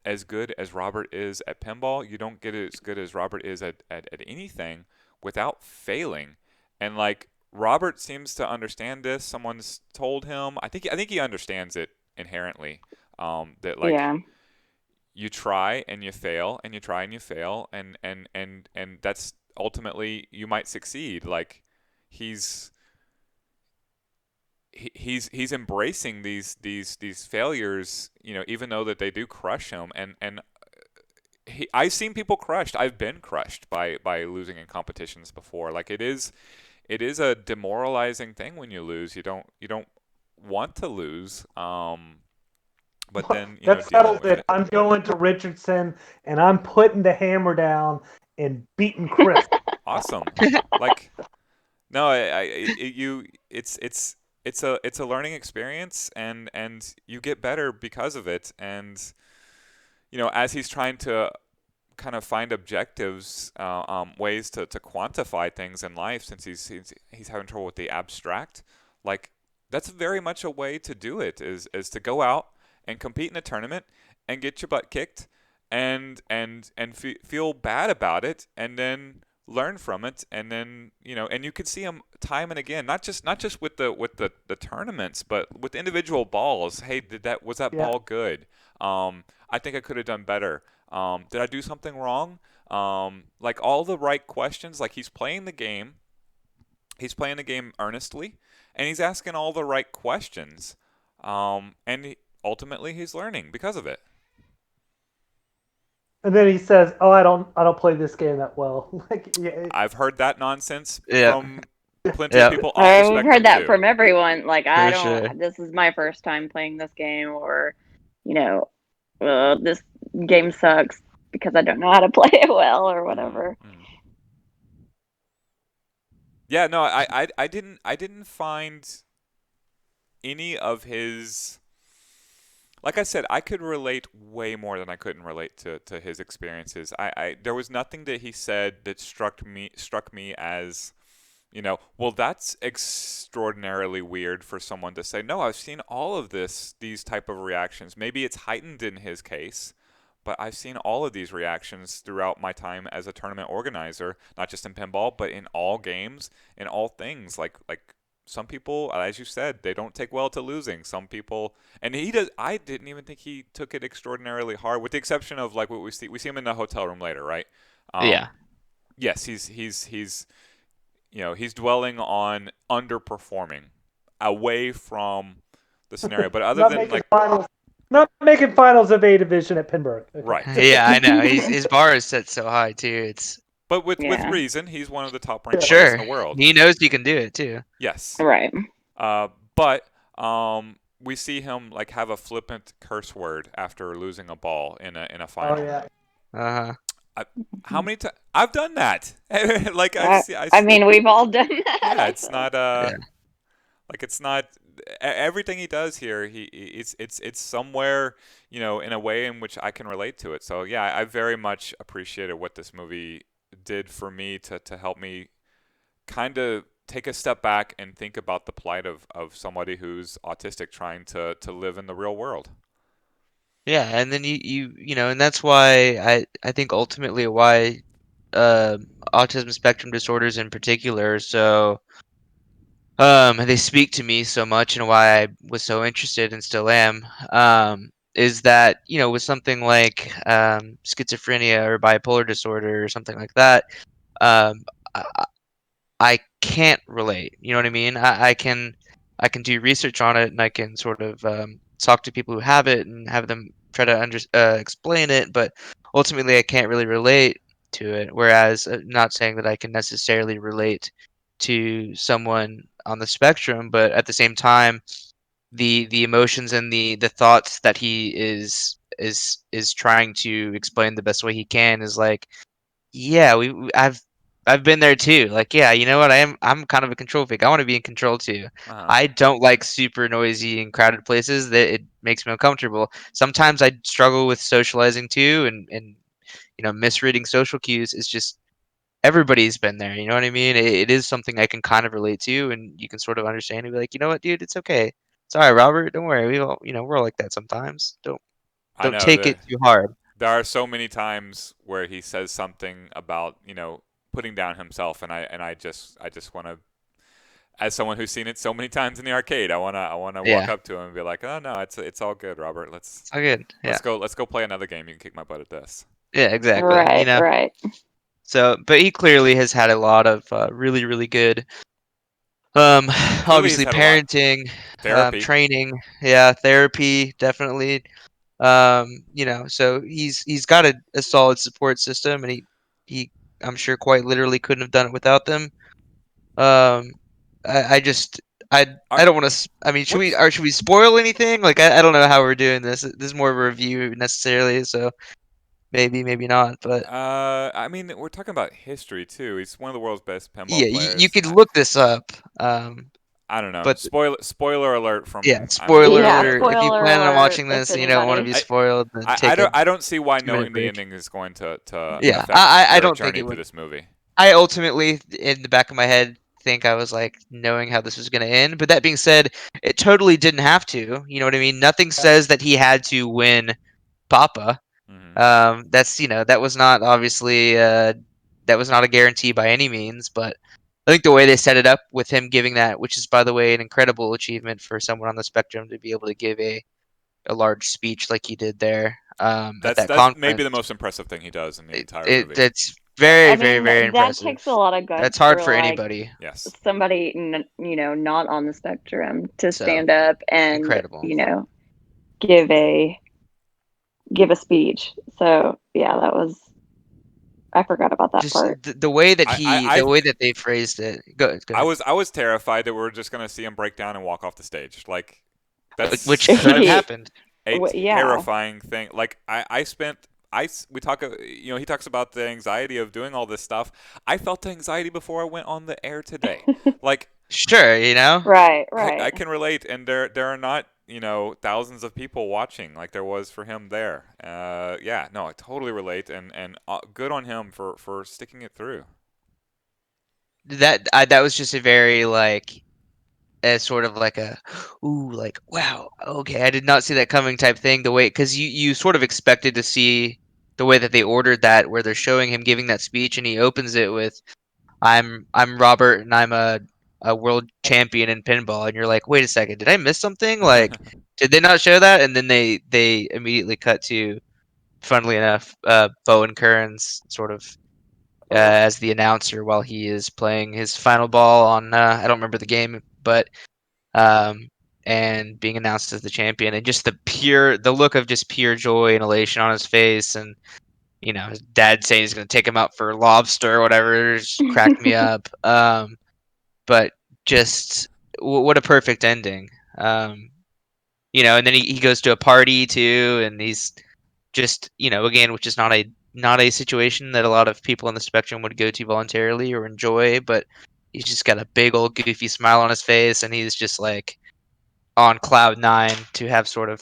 B: as good as Robert is at pinball. You don't get as good as Robert is at anything without failing. And like Robert seems to understand this. Someone's told him. I think he understands it inherently. That like
D: Yeah.
B: you try and you fail and you try and you fail and that's ultimately you might succeed. Like he's he's embracing these failures, even though that they do crush him, and I've seen people crushed. I've been crushed by losing in competitions before. Like it is a demoralizing thing when you lose. You don't want to lose. But then
C: That
B: dealing
C: settles
B: with
C: it.
B: it.
C: I'm going to Richardson and I'm putting the hammer down and beating Chris.
B: Awesome. Like no, it's a learning experience, and you get better because of it. And as he's trying to kind of find objectives, ways to quantify things in life, since he's having trouble with the abstract. Like that's very much a way to do it, is to go out and compete in a tournament and get your butt kicked, and feel bad about it, and then learn from it, and then and you could see him time and again, not just with the tournaments, but with individual balls. Hey, was that
C: Yeah.
B: ball good? I think I could have done better. Did I do something wrong? Like all the right questions. Like he's playing the game. He's playing the game earnestly, and he's asking all the right questions. Ultimately, he's learning because of it.
C: And then he says, "Oh, I don't play this game that well." Like, yeah,
B: I've heard that nonsense
A: Yeah.
B: from plenty of
A: Yeah.
B: people off the
D: We've
B: spectrum
D: heard that
B: too.
D: from everyone. Like, I
A: For sure.
D: don't, this is my first time playing this game, or, you know, this game sucks because I don't know how to play it well, or whatever.
B: Mm. Yeah, no, I didn't find any of his. Like I said, I could relate way more than I couldn't relate to his experiences. There was nothing that he said that struck me as, well, that's extraordinarily weird for someone to say. No, I've seen all of these type of reactions. Maybe it's heightened in his case, but I've seen all of these reactions throughout my time as a tournament organizer, not just in pinball, but in all games, in all things. Like some people, as you said, they don't take well to losing. Some people, and he does. I didn't even think he took it extraordinarily hard, with the exception of like what we see him in the hotel room later, right?
A: Yeah.
B: Yes, he's dwelling on underperforming away from the scenario. But other
C: not
B: than
C: making
B: like,
C: finals, not making finals of A division at Pinburg. Okay.
B: right.
A: Yeah, I know. His bar is set so high too. It's
B: But with
D: Yeah.
B: reason, he's one of the top ranked players in
A: sure.
B: the world.
A: He knows he can do it too.
B: Yes.
D: Right.
B: But we see him like have a flippant curse word after losing a ball in a final.
C: Oh yeah.
A: Uh-huh.
B: How many times I've done that? Like
D: I mean, we've all done that.
B: yeah, it's not
A: Yeah.
B: like it's not everything he does here. It's somewhere in a way in which I can relate to it. So yeah, I very much appreciated what this movie did for me to help me kind of take a step back and think about the plight of somebody who's autistic trying to live in the real world.
A: Yeah, and then and that's why I think ultimately why uh autism spectrum disorders in particular, so they speak to me so much, and why I was so interested and still am, is that, with something like schizophrenia or bipolar disorder or something like that, um I, I can't relate. You know what I mean? I can do research on it, and I can sort of talk to people who have it and have them try to explain it, but ultimately I can't really relate to it. Whereas, not saying that I can necessarily relate to someone on the spectrum, but at the same time, the emotions and the thoughts that he is trying to explain the best way he can is like, yeah, I've been there too. Like, yeah, you know what? I'm kind of a control freak. I want to be in control too.
B: Uh-huh.
A: I don't like super noisy and crowded places. That it makes me uncomfortable. Sometimes I struggle with socializing too, and misreading social cues. Is just everybody's been there. You know what I mean? It is something I can kind of relate to, and you can sort of understand and be like, you know what, dude, it's okay. It's all right, Robert. Don't worry. We all, we're all like that sometimes. Don't
B: I
A: don't
B: know
A: take
B: that
A: it too hard.
B: there are so many times where he says something about putting down himself, and I just want to, as someone who's seen it so many times in the arcade, I wanna walk
A: Yeah,
B: up to him and be like, oh no, it's all good, Robert.
A: it's all good. Yeah,
B: Let's go play another game. You can kick my butt at this.
A: yeah, exactly.
D: Right. Right.
A: So, but he clearly has had a lot of really, really good
B: Clearly, he's
A: Obviously
B: had a lot
A: parenting,
B: therapy.
A: training, yeah, therapy, definitely. So he's got a solid support system, and he I'm sure quite literally couldn't have done it without them. Um, I just I don't want to. I mean,
B: What's
A: should we spoil anything? Like I don't know how we're doing this. This is more of a review necessarily, so maybe not. But
B: I mean, we're talking about history too. He's one of the world's best pinball
A: yeah, you
B: players.
A: could look this up.
B: I don't know.
A: But
B: Spoiler alert
A: yeah,
B: from I mean
A: spoiler
D: Yeah,
A: alert.
B: whatever.
A: If you
D: spoiler
A: plan on
D: alert
A: watching
D: if
A: this and you don't want to be
D: anybody.
A: spoiled, then take a
B: I don't see why
A: 2 minute
B: knowing the
A: break.
B: ending is going to
A: Yeah,
B: affect
A: I
B: your
A: don't think
B: journey
A: it
B: through
A: would.
B: this movie.
A: I ultimately, in the back of my head, think I was like knowing how this was going to end. But that being said, it totally didn't have to. You know what I mean? Nothing says that he had to win Papa.
B: Hmm.
A: That was not obviously that was not a guarantee by any means. But I think the way they set it up with him giving that, which is by the way an incredible achievement for someone on the spectrum to be able to give a large speech like he did there at that
B: That's maybe
A: conference.
B: the most impressive thing he does in the entire movie.
A: It's very
D: I
A: very
D: mean,
A: very
D: that
A: impressive.
D: takes a lot of
A: That's
D: guts
A: hard
D: for
A: for
D: like
A: anybody.
B: Yes.
D: somebody, not on the spectrum to
A: So
D: stand up and,
A: incredible.
D: give a give a speech. So yeah, that was. I forgot about that
A: Just
D: part.
A: the way that
B: I
A: the way that they phrased it. Go ahead.
B: I was terrified that we were just gonna see him break down and walk off the stage. Like
A: Which
B: that's
A: could have happened.
B: a
D: Yeah.
B: terrifying thing. Like I spent we talk he talks about the anxiety of doing all this stuff. I felt the anxiety before I went on the air today. Like
A: Sure,
D: Right,
B: I
D: right.
B: can relate, and there are not thousands of people watching like there was for him there. Yeah, no, I totally relate, and good on him for sticking it through.
A: that was just a very like as sort of like a ooh like wow okay I did not see that coming type thing the way because you sort of expected to see the way that they ordered that where they're showing him giving that speech and he opens it with I'm Robert and I'm a world champion in pinball and you're like wait a second did I miss something like did they not show that and then they immediately cut to funnily enough Bowen Curran's sort of as the announcer while he is playing his final ball on I don't remember the game but um, and being announced as the champion, and just the look of just pure joy and elation on his face, and his dad saying he's going to take him out for lobster or whatever, just cracked me up. But just what a perfect ending. And then he goes to a party too, and he's just again, which is not a situation that a lot of people on the spectrum would go to voluntarily or enjoy, but he's just got a big old goofy smile on his face, and he's just like on cloud nine to have sort of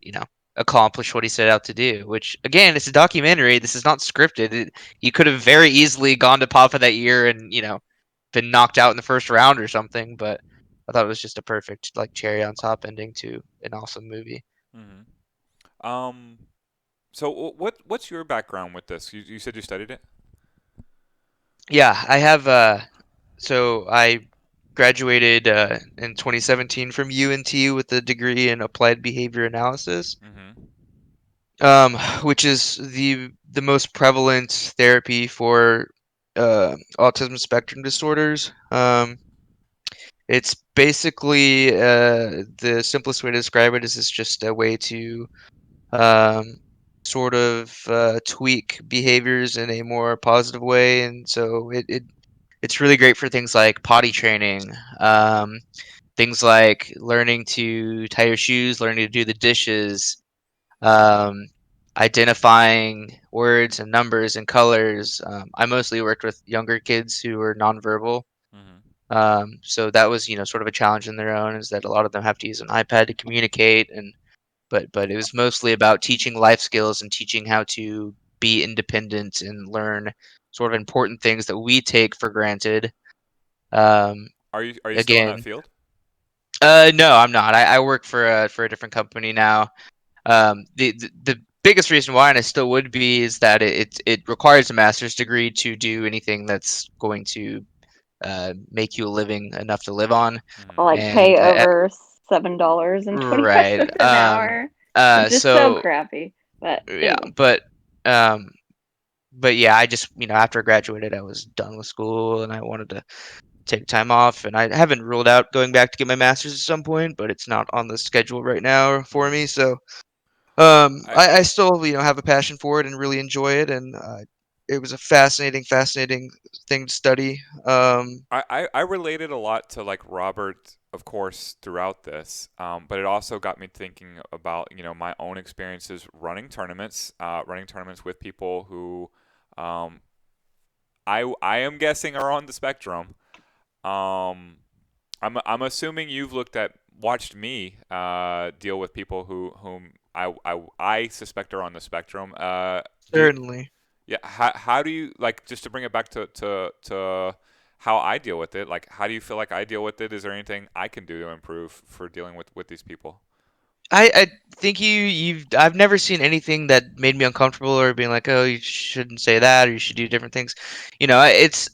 A: you know accomplish what he set out to do. Which again, it's a documentary. This is not scripted. He could have very easily gone to Papa that year and been knocked out in the first round or something. But I thought it was just a perfect like cherry on top ending to an awesome movie.
B: Hmm. So what's your background with this? You said you studied it.
A: Yeah, I have. So I graduated in 2017 from UNT with a degree in applied behavior analysis.
B: Hmm.
A: Which is the most prevalent therapy for autism spectrum disorders. It's basically the simplest way to describe it is it's just a way to um, sort of tweak behaviors in a more positive way, and so it's really great for things like potty training, things like learning to tie your shoes, learning to do the dishes, um, identifying words and numbers and colors. I mostly worked with younger kids who were nonverbal.
B: Hmm.
A: So that was, sort of a challenge in their own, is that a lot of them have to use an iPad to communicate, and but it was mostly about teaching life skills and teaching how to be independent and learn sort of important things that we take for granted. Um,
B: Are you still in that
A: Again,
B: field?
A: no, I'm not. I work for a different company now. The biggest reason why, and I still would be, is that it requires a master's degree to do anything that's going to make you a living enough to live on.
B: Hmm.
D: Like pay
A: And
D: over $7.25
A: right,
D: an hour, which is so
A: so
D: crappy. But
A: yeah,
D: anyway.
A: but yeah, I just after I graduated, I was done with school, and I wanted to take time off, and I haven't ruled out going back to get my master's at some point, but it's not on the schedule right now for me. So
B: I,
A: I still have a passion for it and really enjoy it, and it was a fascinating thing to study.
B: I related a lot to like Robert, of course, throughout this, but it also got me thinking about my own experiences running tournaments with people who um, I am guessing are on the spectrum. Um, I'm assuming you've watched me deal with people whom I suspect are on the spectrum.
A: Certainly.
B: Yeah, how do you like, just to bring it back to how I deal with it? Like, how do you feel like I deal with it? Is there anything I can do to improve for dealing with these people?
A: I think I've never seen anything that made me uncomfortable or being like, oh, you shouldn't say that or you should do different things. It's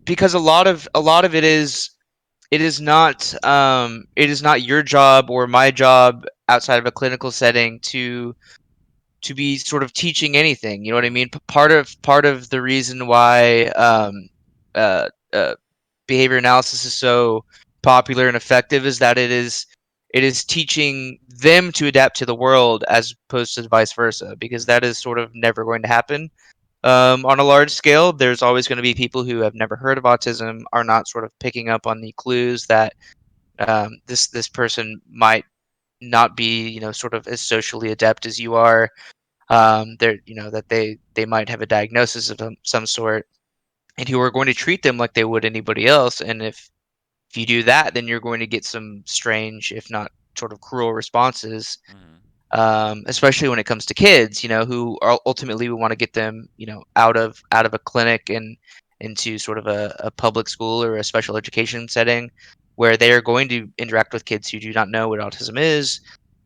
A: because a lot of it is not your job or my job outside of a clinical setting to be sort of teaching anything. You know what I mean? Part of the reason why uh, uh, behavior analysis is so popular and effective is that it is teaching them to adapt to the world as opposed to vice versa, because that is sort of never going to happen on a large scale. There's always going to be people who have never heard of autism, are not sort of picking up on the clues that this person might not be sort of as socially adept as you are. They're that they might have a diagnosis of some sort, and who are going to treat them like they would anybody else. And if you do that, then you're going to get some strange, if not sort of cruel responses,
B: Hmm.
A: especially when it comes to kids, who are ultimately we want to get them, out of a clinic and into sort of a public school or a special education setting where they are going to interact with kids who do not know what autism is,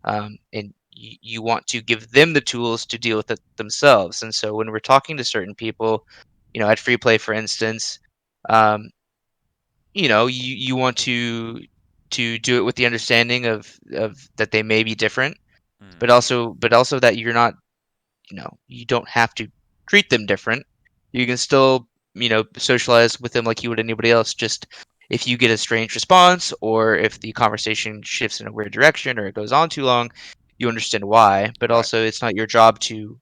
A: and you want to give them the tools to deal with it themselves. And so when we're talking to certain people, at free play, for instance, um, you want to do it with the understanding of that they may be different, but
B: Hmm.
A: also that you're not, you don't have to treat them different. You can still, socialize with them like you would anybody else. Just if you get a strange response, or if the conversation shifts in a weird direction, or it goes on too long, you understand why. But
B: Right.
A: also, it's not your job you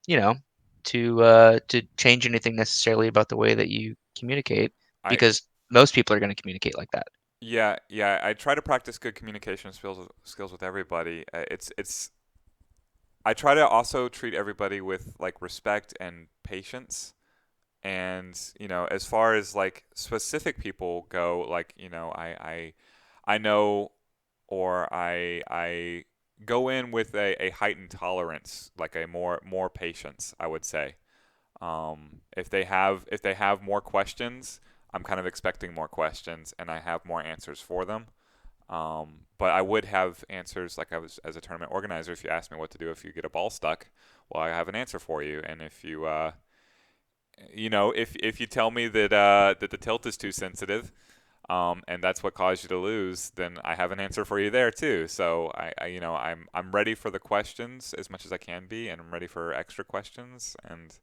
A: know, to change anything necessarily about the way that you communicate,
B: I
A: because most people are going to communicate like that.
B: Yeah. I try to practice good communication skills with everybody. It's I try to also treat everybody with like respect and patience. And as far as like specific people go, like I know, or I go in with a heightened tolerance, like a more patience, I would say. If they have more questions, I'm kind of expecting more questions, and I have more answers for them. But I would have answers, like I was as a tournament organizer. If you ask me what to do if you get a ball stuck, well, I have an answer for you. And if if you tell me that the tilt is too sensitive, and that's what caused you to lose, then I have an answer for you there too. So I'm ready for the questions as much as I can be, and I'm ready for extra questions. And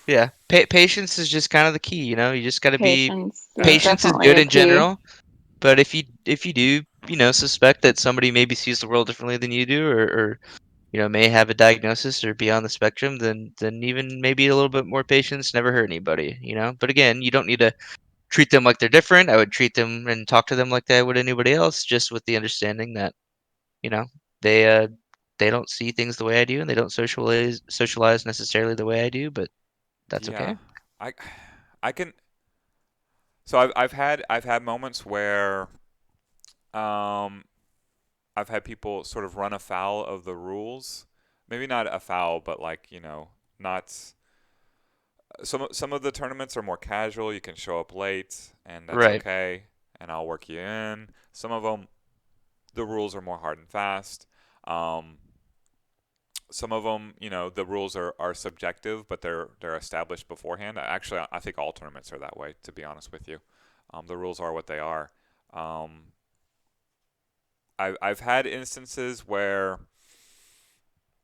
A: Yeah, patience is just kind of the key. You just got to be.
D: Patience is
B: uh,
A: Patience is
D: definitely
A: good
D: a
A: in
D: key.
A: general, but if you do, suspect that somebody maybe sees the world differently than you do, or may have a diagnosis or be on the spectrum, then even maybe a little bit more patience never hurt anybody. But again, you don't need to treat them like they're different. I would treat them and talk to them like I would anybody else, just with the understanding that you know they uh they don't see things the way I do, and they don't socialize necessarily the way I do, but that's
B: yeah,
A: okay.
B: I I can. So I've had moments where um I've had people sort of run afoul of the rules. Maybe not afoul, but like, not. Some of the tournaments are more casual. You can show up late, and that's
A: Right.
B: okay, and I'll work you in. Some of them, the rules are more hard and fast. Um, some of them, the rules are subjective, but they're established beforehand. Actually, I think all tournaments are that way, to be honest with you. The rules are what they are. Um, I've had instances where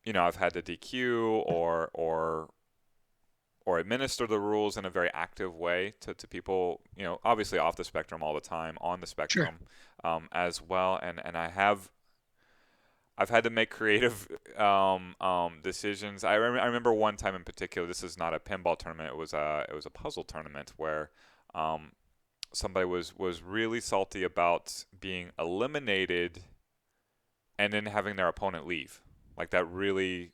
B: I've had to DQ, or or administer the rules in a very active way to people, obviously off the spectrum all the time, on the
A: Sure.
B: spectrum as well. And I've had to make creative decisions. I remember one time in particular. This is not a pinball tournament. It was a puzzle tournament where um, somebody was really salty about being eliminated and then having their opponent leave. Like that really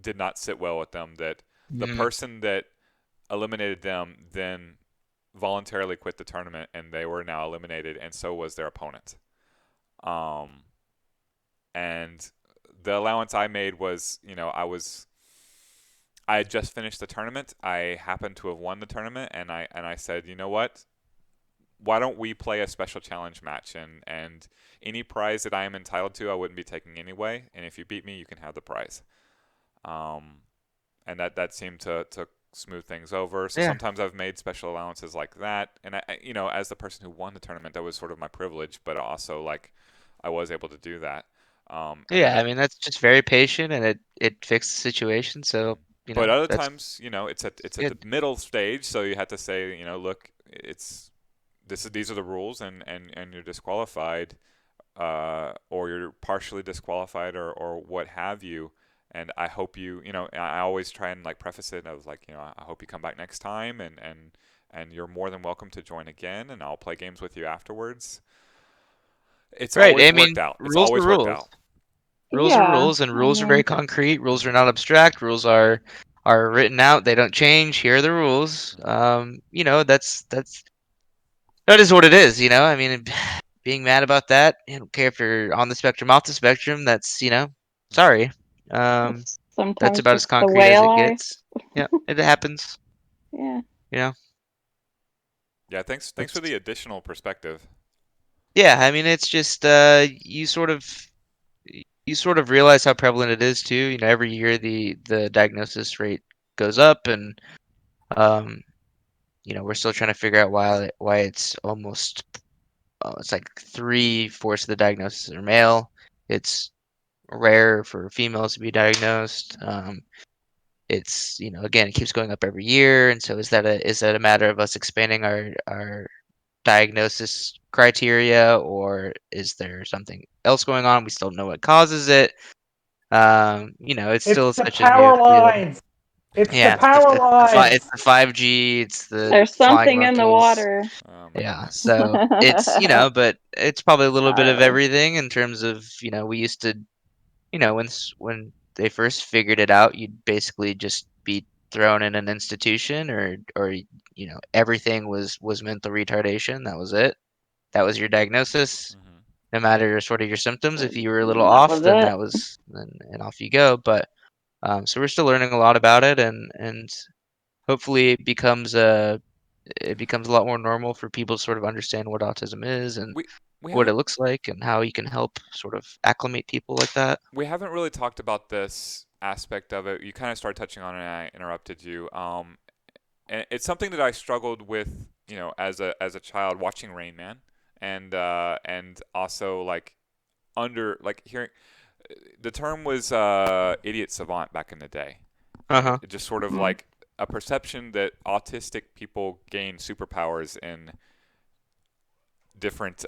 B: did not sit well with them. That the
A: Mhm.
B: person that eliminated them then voluntarily quit the tournament, and they were now eliminated, and so was their opponent. Um, and the allowance I made was, I had just finished the tournament. I happened to have won the tournament, and I said, you know what? Why don't we play a special challenge match? And any prize that I am entitled to, I wouldn't be taking anyway. And if you beat me, you can have the prize. Um, and that seemed to smooth things over. So
A: Yeah.
B: sometimes I've made special allowances like that. And as the person who won the tournament, that was sort of my privilege, but also like I was able to do that. And then
A: Yeah, I mean, that's just very patient, and it fixed the situation, so,
B: but other
A: that's
B: times, it's at the
A: good.
B: middle stage, so you have to say, look, these are the rules, and you're disqualified, or you're partially disqualified, or what have you. And I hope I always try and like preface it. I was like, I hope you come back next time, and you're more than welcome to join again, and I'll play games with you afterwards. It's
A: Right,
B: always
A: I
B: worked
A: mean,
B: out. It's
A: rules are
B: always worked
A: rules.
B: out.
A: Rules are
D: Yeah,
A: rules, and
D: I
A: rules are very
D: mean,
A: concrete. Rules are not abstract. Rules are written out. They don't change. Here are the rules. That is what it is. I mean, being mad about that, I don't care if you're on the spectrum, off the spectrum. That's sorry. Um,
D: it's
A: that's
D: sometimes
A: about as
D: just the
A: concrete
D: way
A: as
D: of
A: it
D: life.
A: gets. Yeah, it happens.
D: Yeah.
A: You know,
B: Yeah, thanks for
A: that's
B: the additional perspective.
A: yeah. I mean, it's just you sort of realize how prevalent it is too. Every year the diagnosis rate goes up, and um, we're still trying to figure out why it's almost it's like 3/4 of the diagnosis are male. It's rare for females to be diagnosed. It's again, it keeps going up every year, and so is that a matter of us expanding our diagnosis criteria, or is there something else going on? We still don't know what causes it. It's
C: It's
A: still
C: the
A: such a new
C: power
A: field.
C: lines. It's the
A: Yeah,
C: power
A: it's
C: lines.
A: the 5G, it's the
D: There's
A: flying
D: something in the
A: monkeys.
D: water.
B: Oh my
A: Yeah,
B: goodness.
A: so it's but it's probably a little bit of
D: Oh,
A: everything in terms of we used to when they first figured it out, you'd basically just be thrown in an institution, or everything was mental retardation. That was it. That was your diagnosis.
B: Hmm.
A: No matter sort of your symptoms, if you were a little
D: that
A: off,
D: was
A: then
D: it.
A: that was then and off you go. But so we're still learning a lot about it, and hopefully it becomes a lot more normal for people to sort of understand what autism is and
B: We we
A: what it
B: haven't
A: looks like and how you can help sort of acclimate people like that.
B: we haven't really talked about this aspect of it. You kind of started touching on it, and I interrupted you. And it's something that I struggled with, as a child watching Rain Man, and also like under like hearing the term was idiot savant back in the day, and it,
A: Uh-huh.
B: it just sort of
D: Mhm.
B: like a perception that autistic people gain superpowers in different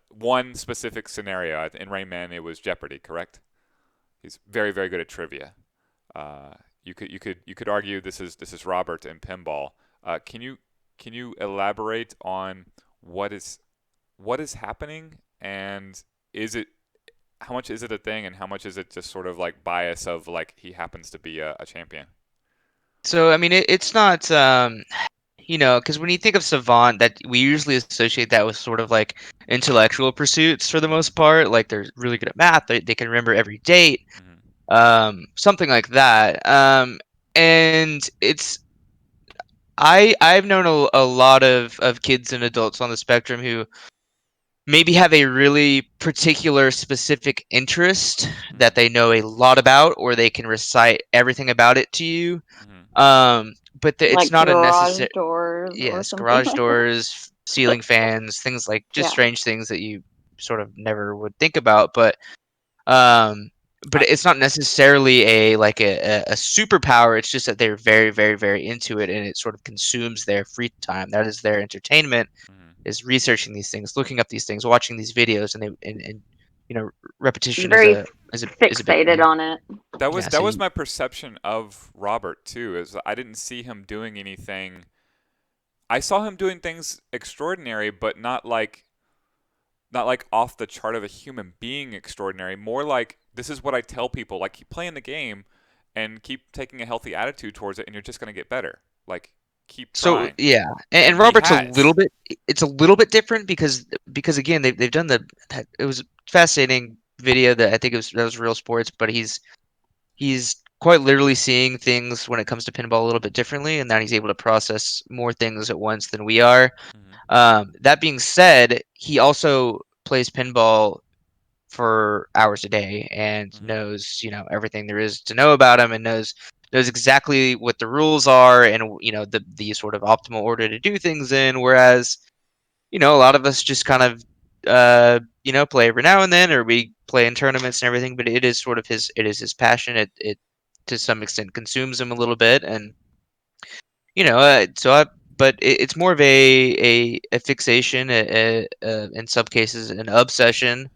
B: one specific scenario. In Rain Man, it was Jeopardy, correct? He's very very good at trivia. Uh, you could argue this is Robert in pinball. Can you elaborate on what is what is happening, and is it how much is it a thing, and how much is it just sort of like bias of like he happens to be a champion?
A: So I mean, it's not because when you think of savant, that we usually associate that with sort of like intellectual pursuits for the most part. Like they're really good at math. They can remember every date,
B: Hmm.
A: something like that. And I've known a lot of kids and adults on the spectrum who maybe have a really particular specific interest that
B: Hmm.
A: they know a lot about, or they can recite everything about it to you.
B: Hmm.
A: But it's
D: Like
A: not a
D: garage
A: necessary.
D: doors or
A: Yes,
D: something
A: garage
D: like that.
A: doors, ceiling fans, things like just
D: Yeah.
A: strange things that you sort of never would think about. But um, but it's not necessarily a superpower. It's just that they're very, very, very into it, and it sort of consumes their free time. That is their entertainment, is researching these things, looking up these things, watching these videos, and you know, repetition is
D: Very
A: a big
D: fixated
A: thing.
D: on it.
A: Yeah,
B: That
A: so
B: was my perception of Robert too. Is I didn't see him doing anything. I saw him doing things extraordinary, but not like off the chart of a human being extraordinary. More like this is what I tell people: like keep playing the game, and keep taking a healthy attitude towards it, and you're just gonna get better. Like keep
A: so
B: trying.
A: yeah, and
B: And he
A: Robert's a
B: has.
A: little bit. It's a little bit different because again they've done it was a fascinating video that I think that was Real Sports, but he's quite literally seeing things when it comes to pinball a little bit differently, and that he's able to process more things at once than we are. That being said, he also plays pinball for hours a day and knows, everything there is to know about him, and knows exactly what the rules are, and the sort of optimal order to do things in. Whereas, a lot of us just kind of play every now and then, or we play in tournaments and everything, but it is his passion. It to some extent consumes him a little bit, and but it's more of a fixation, in some cases an obsession.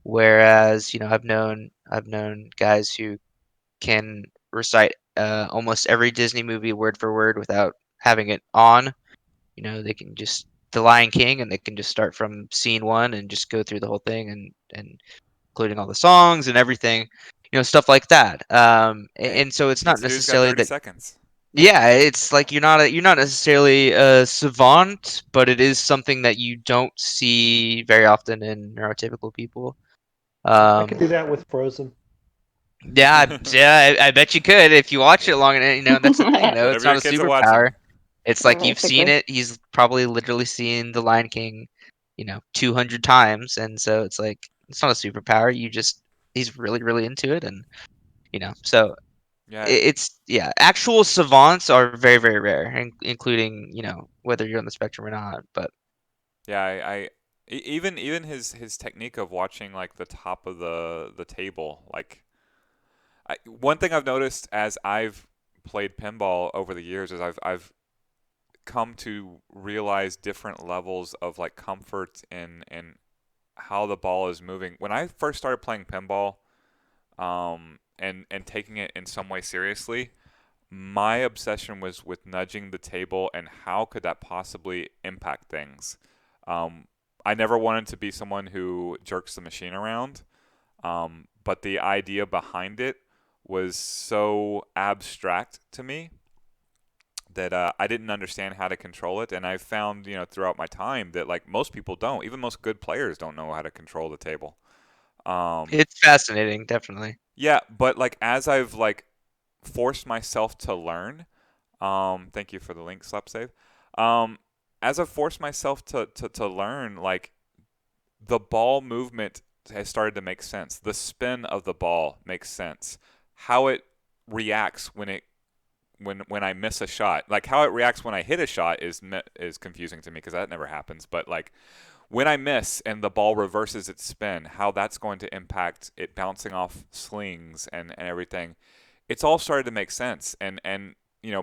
A: Whereas, I've known guys who can recite almost every Disney movie word for word without having it on. They can just The Lion King, and they can just start from scene one and just go through the whole thing, and including all the songs and everything, stuff like that.
B: Hey,
A: And so it's not
B: pizza dude's got
A: necessarily
B: 30
A: that.
B: seconds.
A: Yeah, it's like you're not necessarily a savant, but it is something that you don't see very often in neurotypical people.
C: I could do
A: Um,
C: that with Frozen.
A: I bet you could if you watch it long enough. That's the thing, though. It's
B: Whatever your
A: not a
B: kids are watching.
A: superpower. It's like you've seen
D: Basically.
A: it. He's probably literally seen The Lion King, 200 times, and so it's like it's not a superpower. He's really, really into it, and so
B: Yeah,
A: yeah. Actual savants are very, very rare, including whether you're on the spectrum or not. But
B: yeah. Even his technique of watching like the top of the table. Like one thing I've noticed as I've played pinball over the years is I've come to realize different levels of like comfort in how the ball is moving. When I first started playing pinball, and taking it in some way seriously, my obsession was with nudging the table and how could that possibly impact things. Um, I never wanted to be someone who jerks the machine around, but the idea behind it was so abstract to me that I didn't understand how to control it. And I found, throughout my time that like most people don't, even most good players don't know how to control the table.
A: it's fascinating, definitely.
B: Yeah, but like as I've like forced myself to learn, thank you for the link, slap save. Um, as I've forced myself to learn, like the ball movement has started to make sense. The spin of the ball makes sense. How it reacts when I miss a shot, like how it reacts when I hit a shot is confusing to me because that never happens. But like when I miss and the ball reverses its spin, how that's going to impact it bouncing off slings and everything. It's all started to make sense. And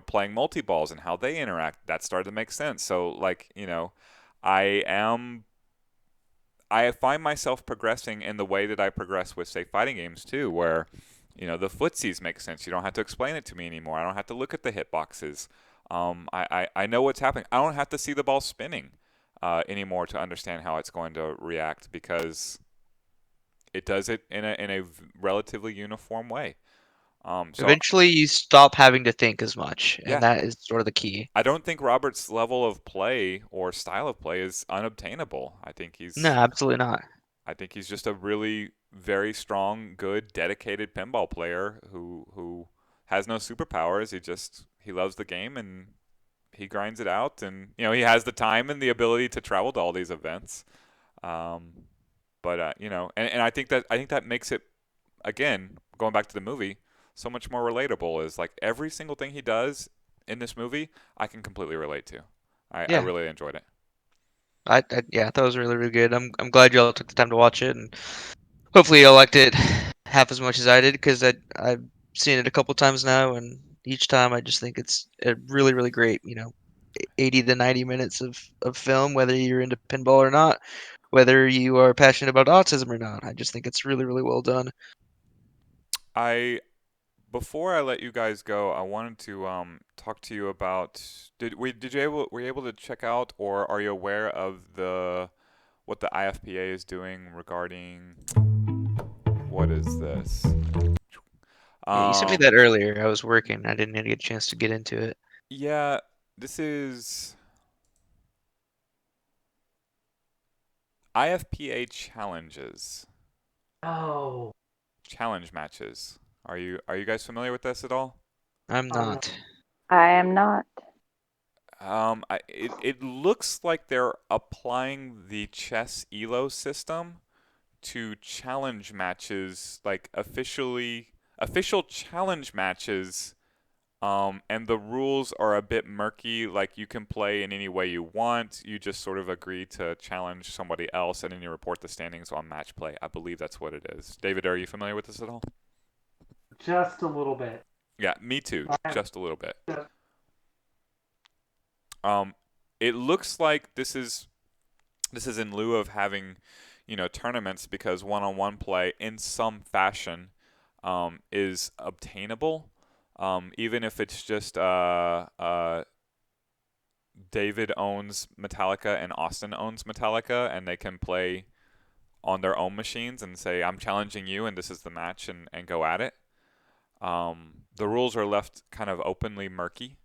B: playing multi balls and how they interact, that started to make sense. So like, I am I find myself progressing in the way that I progress with say fighting games too, where the footsies make sense. You don't have to explain it to me anymore. I don't have to look at the hitboxes. I know what's happening. I don't have to see the ball spinning anymore to understand how it's going to react because it does it in a relatively uniform way. So
A: Eventually, you stop having to think as much, and
B: yeah,
A: that is sort of the key.
B: I don't think Robert's level of play or style of play is unobtainable.
A: No, absolutely not.
B: I think he's just a really very strong, good, dedicated pinball player who has no superpowers. He loves the game and he grinds it out, and he has the time and the ability to travel to all these events. Um, but and I think that makes it, again, going back to the movie, so much more relatable. Is like every single thing he does in this movie, I can completely relate to. I
A: Yeah,
B: really enjoyed it.
A: yeah, I thought it was really, really good. I'm glad you all took the time to watch it, and hopefully you all liked it half as much as I did because I've seen it a couple times now, and each time I just think it's a really really great 80 to 90 minutes of film, whether you're into pinball or not, whether you are passionate about autism or not. I just think it's really really well done.
B: Before I let you guys go, I wanted to talk to you about were you able to check out, or are you aware of what the IFPA is doing regarding what is this?
A: Yeah, you sent me that earlier. I was working. I didn't get a chance to get into it.
B: Yeah, this is IFPA challenges,
C: Oh,
B: challenge matches. Are you guys familiar with this at all?
A: I'm
C: I'm not.
A: not.
D: I am not.
B: It looks like they're applying the chess ELO system to challenge matches, like official challenge matches. And the rules are a bit murky. Like you can play in any way you want. You just sort of agree to challenge somebody else, and then you report the standings on match play. I believe that's what it is. David, are you familiar with this at all?
C: Just a little bit.
B: Yeah, me too.
C: I-
B: Just a little bit.
C: Yeah.
B: It looks like this is in lieu of having, tournaments, because one-on-one play in some fashion is obtainable, even if it's just David owns Metallica and Austin owns Metallica, and they can play on their own machines and say, I'm challenging you, and this is the match, and go at it. The rules are left kind of openly murky,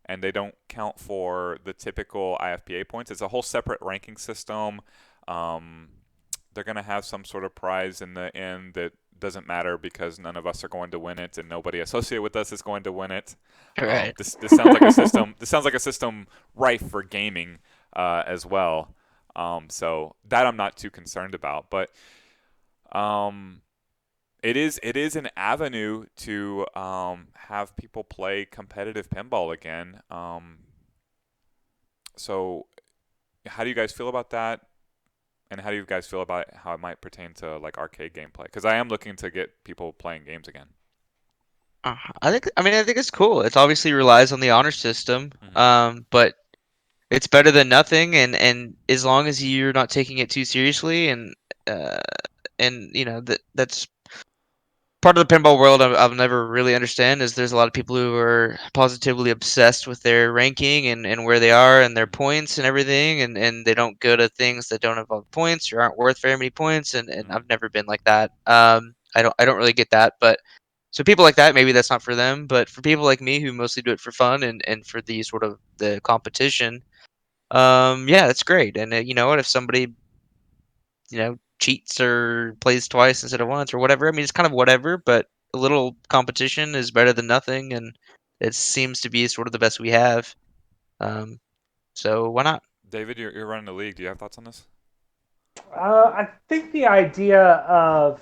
B: and they don't count for the typical IFPA points. It's a whole separate ranking system. They're going to have some sort of prize in the end that doesn't matter because none of us are going to win it, and nobody associated with us is going to win it.
A: Right.
B: This sounds like a system. This sounds like a system rife for gaming as well. So that I'm not too concerned about, but it is an avenue to have people play competitive pinball again. So how do you guys feel about that? And how do you guys feel about how it might pertain to like arcade gameplay? Because I am looking to get people playing games again.
A: I think it's cool. It obviously relies on the honor system,
B: Mhm.
A: but it's better than nothing. And as long as you're not taking it too seriously, uh, and that's part of the pinball world I've never really understand is there's a lot of people who are positively obsessed with their ranking and where they are and their points and everything, and they don't go to things that don't involve points or aren't worth very many points, and
B: Mhm.
A: I've never been like that. I don't really get that, but so people like that, maybe that's not for them, but for people like me who mostly do it for fun and for the sort of the competition, yeah, that's great. And you know what, if somebody cheats or plays twice instead of once or whatever. I mean, it's kind of whatever, but a little competition is better than nothing, and it seems to be sort of the best we have. Um, so why not?
B: David, you're running the league. Do you have thoughts on this?
C: I think the idea of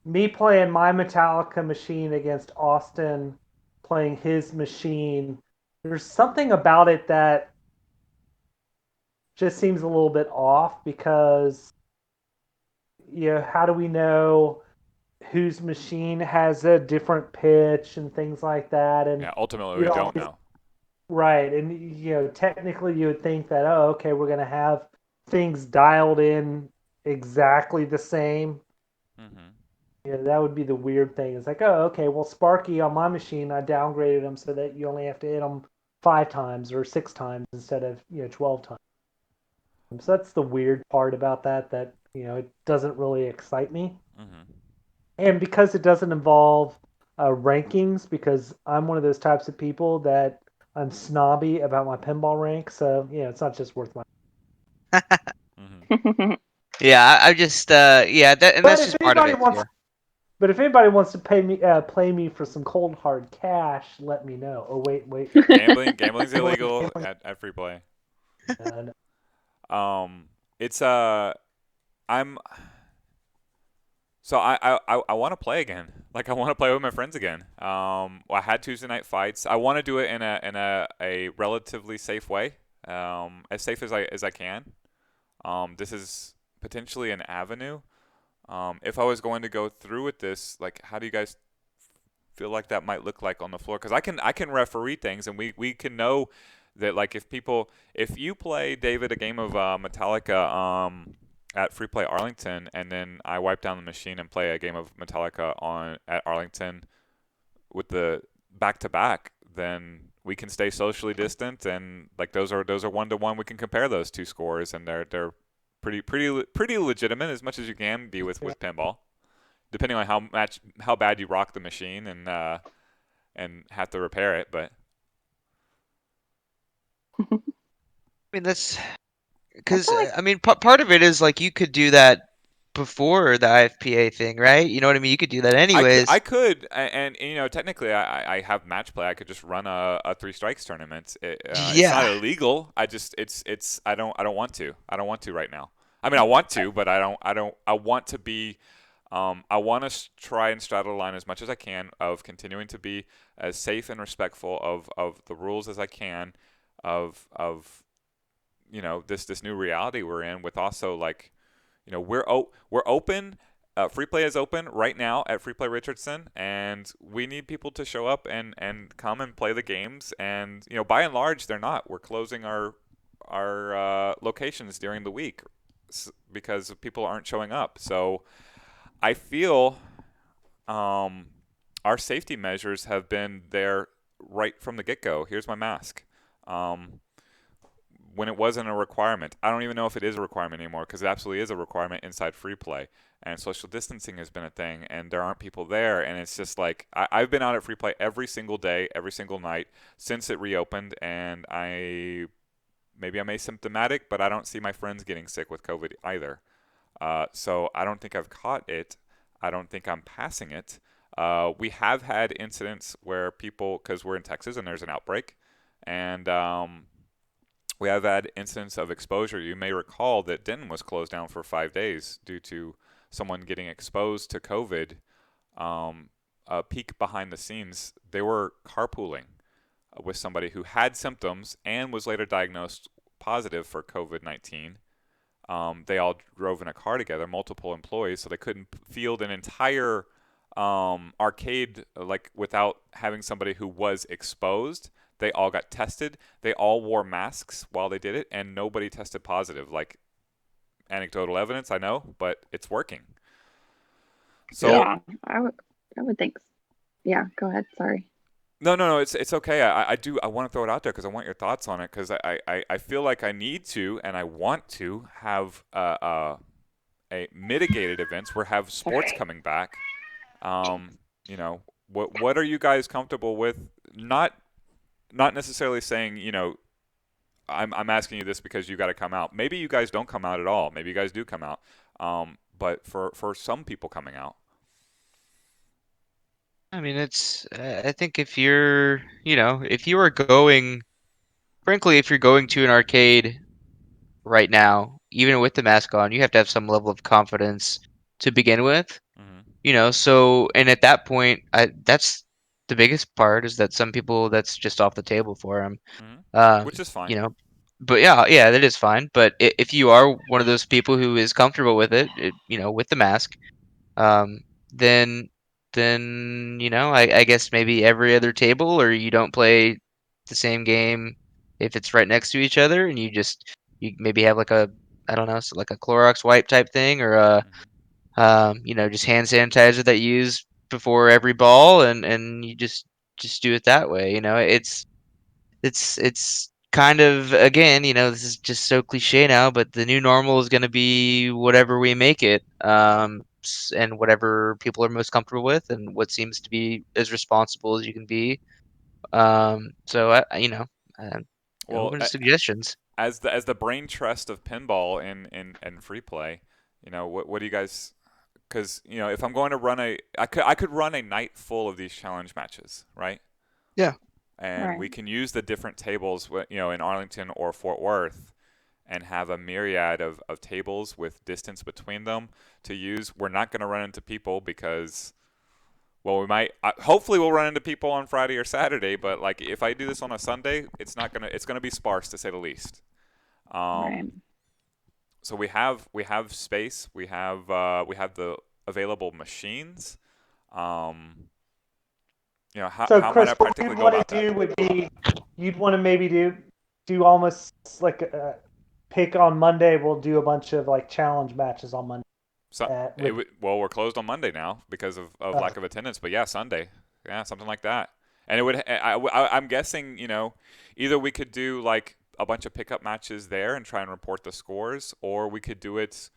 C: me playing my Metallica machine against Austin playing his machine, there's something about it that just seems a little bit off because, how do we know whose machine has a different pitch and things like that? And
B: Yeah, ultimately we
C: you'd
B: don't
C: always,
B: know.
C: right. And, technically you would think that, oh, okay, we're going to have things dialed in exactly the same.
B: Mhm.
C: Yeah, that would be the weird thing. It's like, oh, okay, well, Sparky on my machine, I downgraded him so that you only have to hit him 5 times or 6 times instead of 12 times. So that's the weird part about that. That it doesn't really excite me,
B: Mhm.
C: and because it doesn't involve rankings, because I'm one of those types of people that I'm snobby about my pinball rank. So it's not just worth my.
B: Mhm.
A: Yeah, I just yeah, and
C: But
A: that's
C: if
A: just part of
C: anybody
A: it.
C: wants
A: Yeah.
C: But if anybody wants to play me for some cold hard cash, let me know. Oh wait,
B: Gambling's illegal
C: gambling.
B: at free play.
C: No.
B: It's I'm so I want to play again. Like I want to play with my friends again. I had Tuesday night fights. I want to do it in a relatively safe way. As safe as I can. This is potentially an avenue. If I was going to go through with this, like, how do you guys feel like that might look like on the floor? Because I can referee things, and we can know that, like, if you play, David, a game of Metallica at Free Play Arlington, and then I wipe down the machine and play a game of Metallica on at Arlington with the back to back, then we can stay socially distant, and like those are 1-to-1. We can compare those two scores, and they're pretty legitimate, as much as you can be with pinball, depending on how bad you rock the machine and have to repair it. But
A: I mean, that's
D: I
A: because
D: feel like
A: I mean, part of it is like you could do that before the IFPA thing, right? You know what I mean? You could do that
B: I
A: anyways.
B: could, and technically, I have match play. I could just run a three strikes tournament. It's not
A: Yeah.
B: illegal. I just it's I don't want to. I don't want to right now. I mean, I want to, but I want to be. I want to try and straddle the line as much as I can of continuing to be as safe and respectful of the rules as I can, of this new reality we're in, with also, like, we're open. Free play is open right now at Free Play Richardson, and we need people to show up and come and play the games. And by and large, they're not. We're closing our locations during the week because people aren't showing up. So I feel our safety measures have been there right from the get-go. Here's my mask. When it wasn't a requirement. I don't even know if it is a requirement anymore, because it absolutely is a requirement inside free play. And social distancing has been a thing, and there aren't people there. And it's just like, I've been out at free play every single day, every single night since it reopened. And maybe I'm asymptomatic, but I don't see my friends getting sick with COVID either. So I don't think I've caught it. I don't think I'm passing it. We have had incidents where people, because we're in Texas and there's an outbreak, and we have had incidents of exposure. You may recall that Denton was closed down for 5 days due to someone getting exposed to COVID. A peek behind the scenes, they were carpooling with somebody who had symptoms and was later diagnosed positive for COVID-19. They all drove in a car together, multiple employees, so they couldn't field an entire arcade like without having somebody who was exposed. They all got tested. They all wore masks while they did it, and nobody tested positive. Like, anecdotal evidence, I know, but it's working. So
D: yeah, I would think. Yeah, go ahead. Sorry.
B: no, it's okay. I want to throw it out there because I want your thoughts on it, because I feel like I need to, and I want to have a mitigated events where have sports
D: Okay.
B: coming back. What are you guys comfortable with? Not necessarily saying, I'm asking you this because you got to come out. Maybe you guys don't come out at all. Maybe you guys do come out. But for some people coming out.
A: I mean, I think if you're, if you are going, frankly, if you're going to an arcade right now, even with the mask on, you have to have some level of confidence to begin with.
B: Hmm.
A: So, and at that point, that's the biggest part, is that some people, that's just off the table for them.
B: Hmm.
A: Um,
B: Which is fine.
A: you know, but yeah, that is fine. But if you are one of those people who is comfortable with with the mask, um, then I guess maybe every other table, or you don't play the same game if it's right next to each other, and you maybe have like a, I don't know, so like a Clorox wipe type thing, or
B: Hmm.
A: just hand sanitizer that you use before every ball, and you just do it that way. It's kind of, again, this is just so cliche now, but the new normal is going to be whatever we make it, and whatever people are most comfortable with, and what seems to be as responsible as you can be. So I'm
B: Well,
A: open to suggestions.
B: as the brain trust of pinball in free play, what do you guys? Because if I'm going to run I could run a night full of these challenge matches, right?
A: Yeah.
B: And
D: Right.
B: we can use the different tables, in Arlington or Fort Worth, and have a myriad of tables with distance between them to use. We're not going to run into people because, well, we might. Hopefully, we'll run into people on Friday or Saturday. But like, if I do this on a Sunday, it's not gonna. It's gonna be sparse, to say the least.
D: Right.
B: Um, so we have space. We have the available machines. Um,
C: So,
B: how might
C: Chris,
B: I
C: what
B: practically
C: you'd
B: go
C: want
B: about
C: to
B: that?
C: do would be you'd want to maybe do almost like pick on Monday. We'll do a bunch of like challenge matches on Monday
B: So
C: at Rich.
B: well, we're closed on Monday now because of
C: Uh,
B: lack of attendance. But yeah, Sunday, yeah, something like that. And it would I'm guessing either we could do like a bunch of pickup matches there and try and report the scores, or we could do it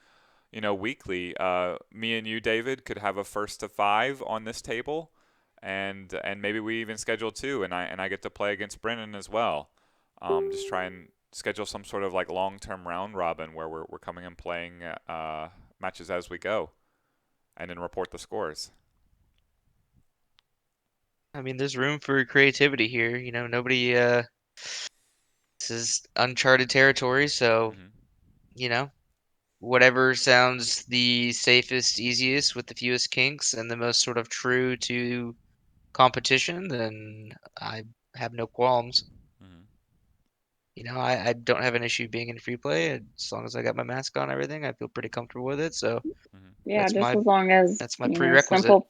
B: weekly. Me and you, David, could have a first to five on this table, and maybe we even schedule two, and I get to play against Brennan as well. Just try and schedule some sort of like long-term round robin where we're coming and playing matches as we go, and then report the scores.
A: I mean, there's room for creativity here. Nobody. This is uncharted territory, so
B: Hmm.
A: you know, whatever sounds the safest, easiest, with the fewest kinks, and the most sort of true to competition, then I have no qualms.
B: Hmm.
A: I don't have an issue being in free play as long as I got my mask on and everything. I feel pretty comfortable with it, so
B: Hmm.
D: Yeah,
A: that's
D: just
A: my
D: as long as,
A: that's my prerequisite.
D: simple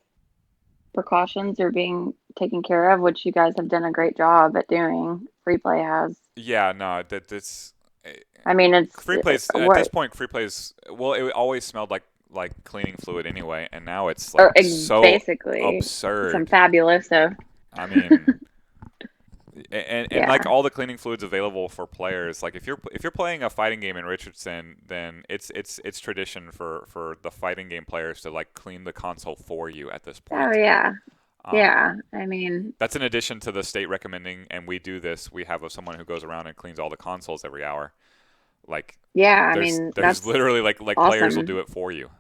D: precautions are being taken care of, which you guys have done a great job at doing. Free play has.
B: Yeah, no, that's eh,
D: I mean, it's
B: free plays at this
D: what
B: point. Free plays, well, it always smelled like cleaning fluid anyway, and now it's like
D: or
B: so
D: basically some
B: absurd.
D: fabuloso.
B: I mean, and like
D: Yeah.
B: all the cleaning fluids available for players, like if you're playing a fighting game in Richardson, then it's tradition for the fighting game players to like clean the console for you at this
D: Oh
B: point.
D: yeah.
B: Um,
D: Yeah. I mean,
B: that's in addition to the state recommending, and we do this. We have someone who goes around and cleans all the consoles every hour. Like
D: yeah. I
B: there's
D: mean,
B: there's
D: that's
B: literally like players will do
D: awesome.
B: it for you.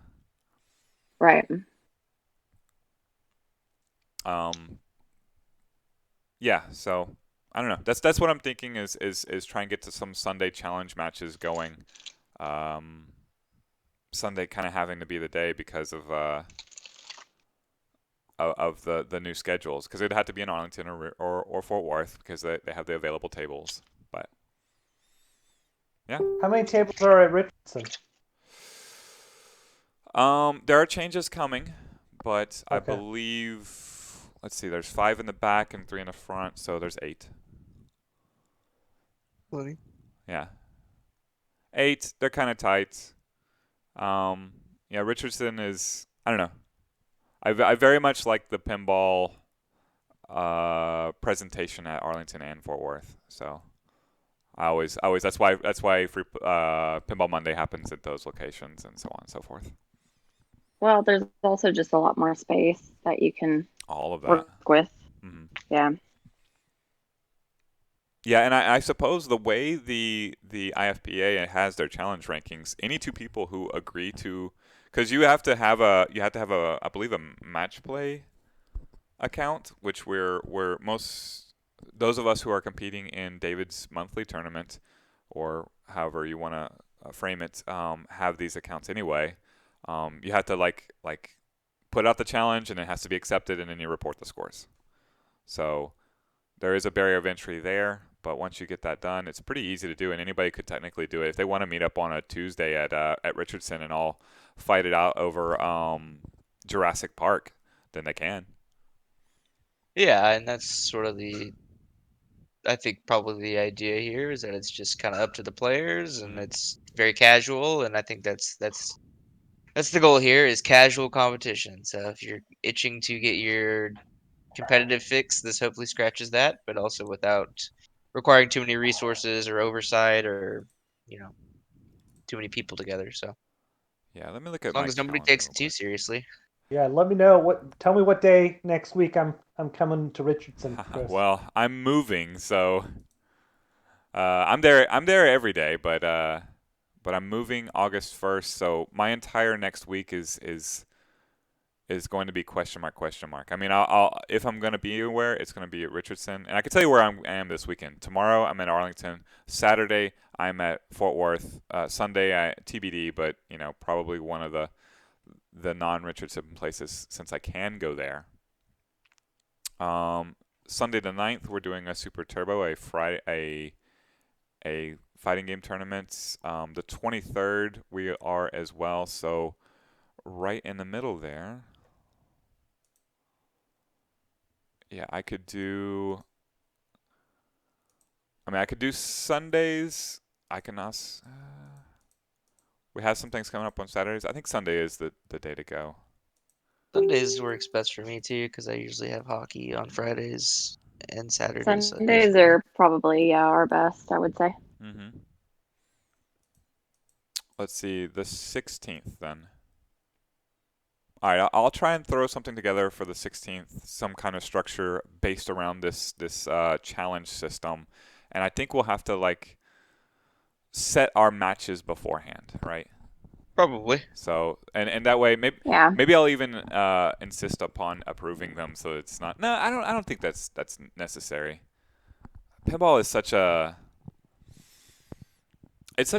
D: Right.
B: Um, yeah, so I don't know. That's what I'm thinking is try and get to some Sunday challenge matches going. Um, Sunday kind of having to be the day because of the new schedules, because it'd have to be in Arlington or Fort Worth because they have the available tables. But yeah,
C: how many tables are at Richardson?
B: there are changes coming, but I
C: Okay.
B: believe, let's see, there's 5 in the back and 3 in the front, so there's 8.
A: Plenty.
B: Yeah, 8. They're kind of tight. Yeah, Richardson is, I don't know. I very much like the pinball presentation at Arlington and Fort Worth. So I always that's why free Pinball Monday happens at those locations and so on and so forth.
D: Well, there's also just a lot more space that you can
B: All of that.
D: work with.
B: Hmm.
D: Yeah.
B: Yeah, and I suppose the way the IFPA has their challenge rankings, any two people who agree to, because you have to have a I believe a match play account, which we're most those of us who are competing in David's monthly tournament, or however you want to frame it, have these accounts anyway. You have to like put out the challenge, and it has to be accepted, and then you report the scores. So there is a barrier of entry there, but once you get that done, it's pretty easy to do, and anybody could technically do it. If they want to meet up on a Tuesday at Richardson and all fight it out over Jurassic Park, then they can.
A: Yeah, and that's sort of I think probably the idea here is that it's just kind of up to the players and
B: Hmm.
A: it's very casual, and I think that's the goal here is casual competition. So if you're itching to get your competitive fix, this hopefully scratches that, but also without requiring too many resources or oversight or, you know, too many people together. So
B: Yeah, let me look
A: as
B: at
A: long
B: my
A: as nobody
B: calendar
A: takes
B: real
A: it too
B: quick.
A: seriously.
C: Yeah, let me know tell me what day next week I'm coming to Richardson, Chris.
B: Well, I'm moving, so I'm there every day, but I'm moving August 1st, so my entire next week is going to be question mark question mark. I mean, I'll if I'm going to be anywhere, it's going to be at Richardson, and I can tell you where I am this weekend. Tomorrow I'm at Arlington. Saturday I'm at Fort Worth. Sunday TBD, but probably one of the non-Richardson places since I can go there. Sunday the 9th we're doing a Super Turbo, a fighting game tournaments. The 23rd we are as well, so right in the middle there. Yeah, I could do Sundays. I can also. We have some things coming up on Saturdays. I think Sunday is the day to go.
A: Sundays works best for me too, because I usually have hockey on Fridays and Saturdays. So
D: Sundays are probably our best, I would say.
B: Mm-hmm. Let's see, the 16th then. All right, I'll try and throw something together for the 16th, some kind of structure based around this challenge system, and I think we'll have to like set our matches beforehand, right?
A: Probably.
B: So and that way maybe I'll even insist upon approving them, so it's not. No, I don't think that's necessary. Pinball is such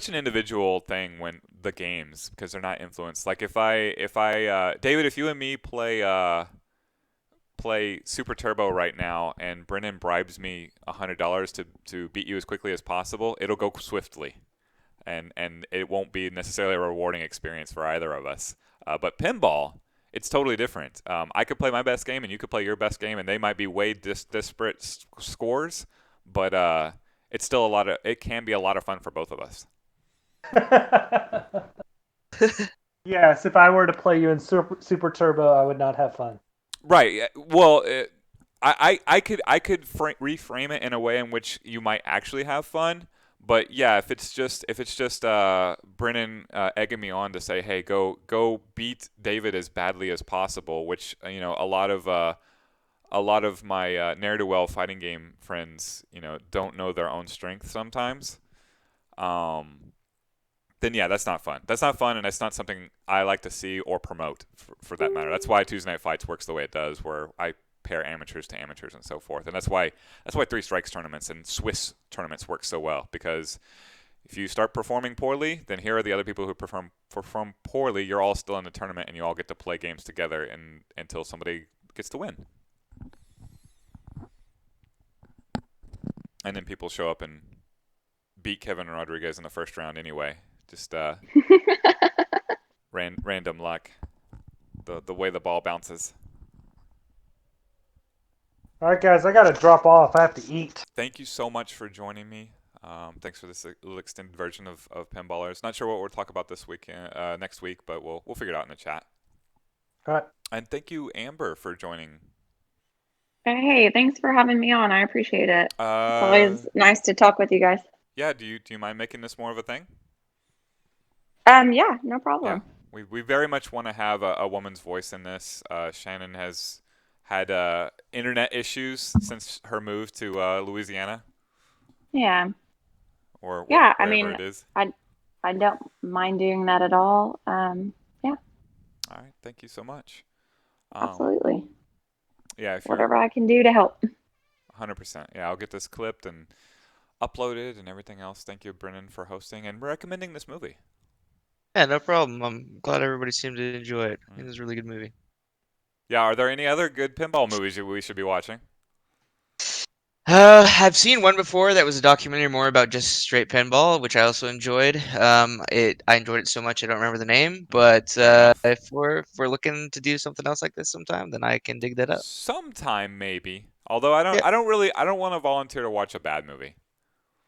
B: an individual thing when the games, because they're not influenced. Like if I David, if you and me play Super Turbo right now and Brennan bribes me $100 to beat you as quickly as possible, it'll go swiftly. And it won't be necessarily a rewarding experience for either of us. But pinball, it's totally different. I could play my best game and you could play your best game, and they might be way disparate scores, but it's still it can be a lot of fun for both of us.
C: Yes, if I were to play you in Super Turbo, I would not have fun.
B: Right. Well, I could reframe it in a way in which you might actually have fun. But yeah, if it's just Brennan egging me on to say, hey, go beat David as badly as possible, which a lot of my ne'er-do-well fighting game friends don't know their own strength sometimes. Then yeah, that's not fun. That's not fun, and that's not something I like to see or promote for that matter. That's why Tuesday Night Fights works the way it does, where I pair amateurs to amateurs and so forth. And that's why Three Strikes tournaments and Swiss tournaments work so well, because if you start performing poorly, then here are the other people who perform poorly. You're all still in the tournament, and you all get to play games together until somebody gets to win. And then people show up and beat Kevin Rodriguez in the first round anyway. Just random luck. The way the ball bounces.
C: All right, guys, I got to drop off. I have to eat.
B: Thank you so much for joining me. Thanks for this little extended version of Pinballers. Not sure what we'll talk about next week, but we'll figure it out in the chat.
C: All right.
B: And thank you, Amber, for joining.
D: Hey, thanks for having me on. I appreciate it. It's always nice to talk with you guys.
B: Yeah, do you mind making this more of a thing?
D: Yeah, no problem.
B: Yeah. We very much want to have a woman's voice in this. Shannon has had internet issues since her move to Louisiana.
D: Yeah.
B: Or
D: yeah,
B: wherever it is.
D: I don't mind doing that at all. Yeah.
B: All right, thank you so much.
D: Absolutely.
B: Yeah, if
D: whatever I can do to help.
B: 100%. Yeah, I'll get this clipped and uploaded and everything else. Thank you, Brennan, for hosting and recommending this movie.
A: Yeah, no problem. I'm glad everybody seemed to enjoy it. I think it was a really good movie.
B: Yeah, are there any other good pinball movies we should be watching?
A: I've seen one before that was a documentary more about just straight pinball, which I also enjoyed. I enjoyed it so much I don't remember the name, but if we're looking to do something else like this sometime, then I can dig that up.
B: Sometime maybe. Although I don't want to volunteer to watch a bad movie.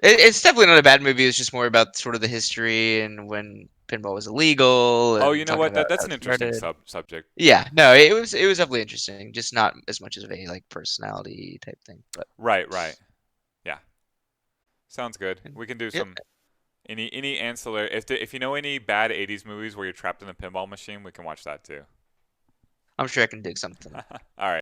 A: It's definitely not a bad movie. It's just more about sort of the history and when pinball was illegal.
B: Oh, you know what? That's an interesting subject.
A: Yeah, no, it was definitely interesting. Just not as much as a like personality type thing. But
B: right. Yeah, sounds good. We can do some any ancillary. If you know any bad '80s movies where you're trapped in a pinball machine, we can watch that too.
A: I'm sure I can dig something.
B: All right.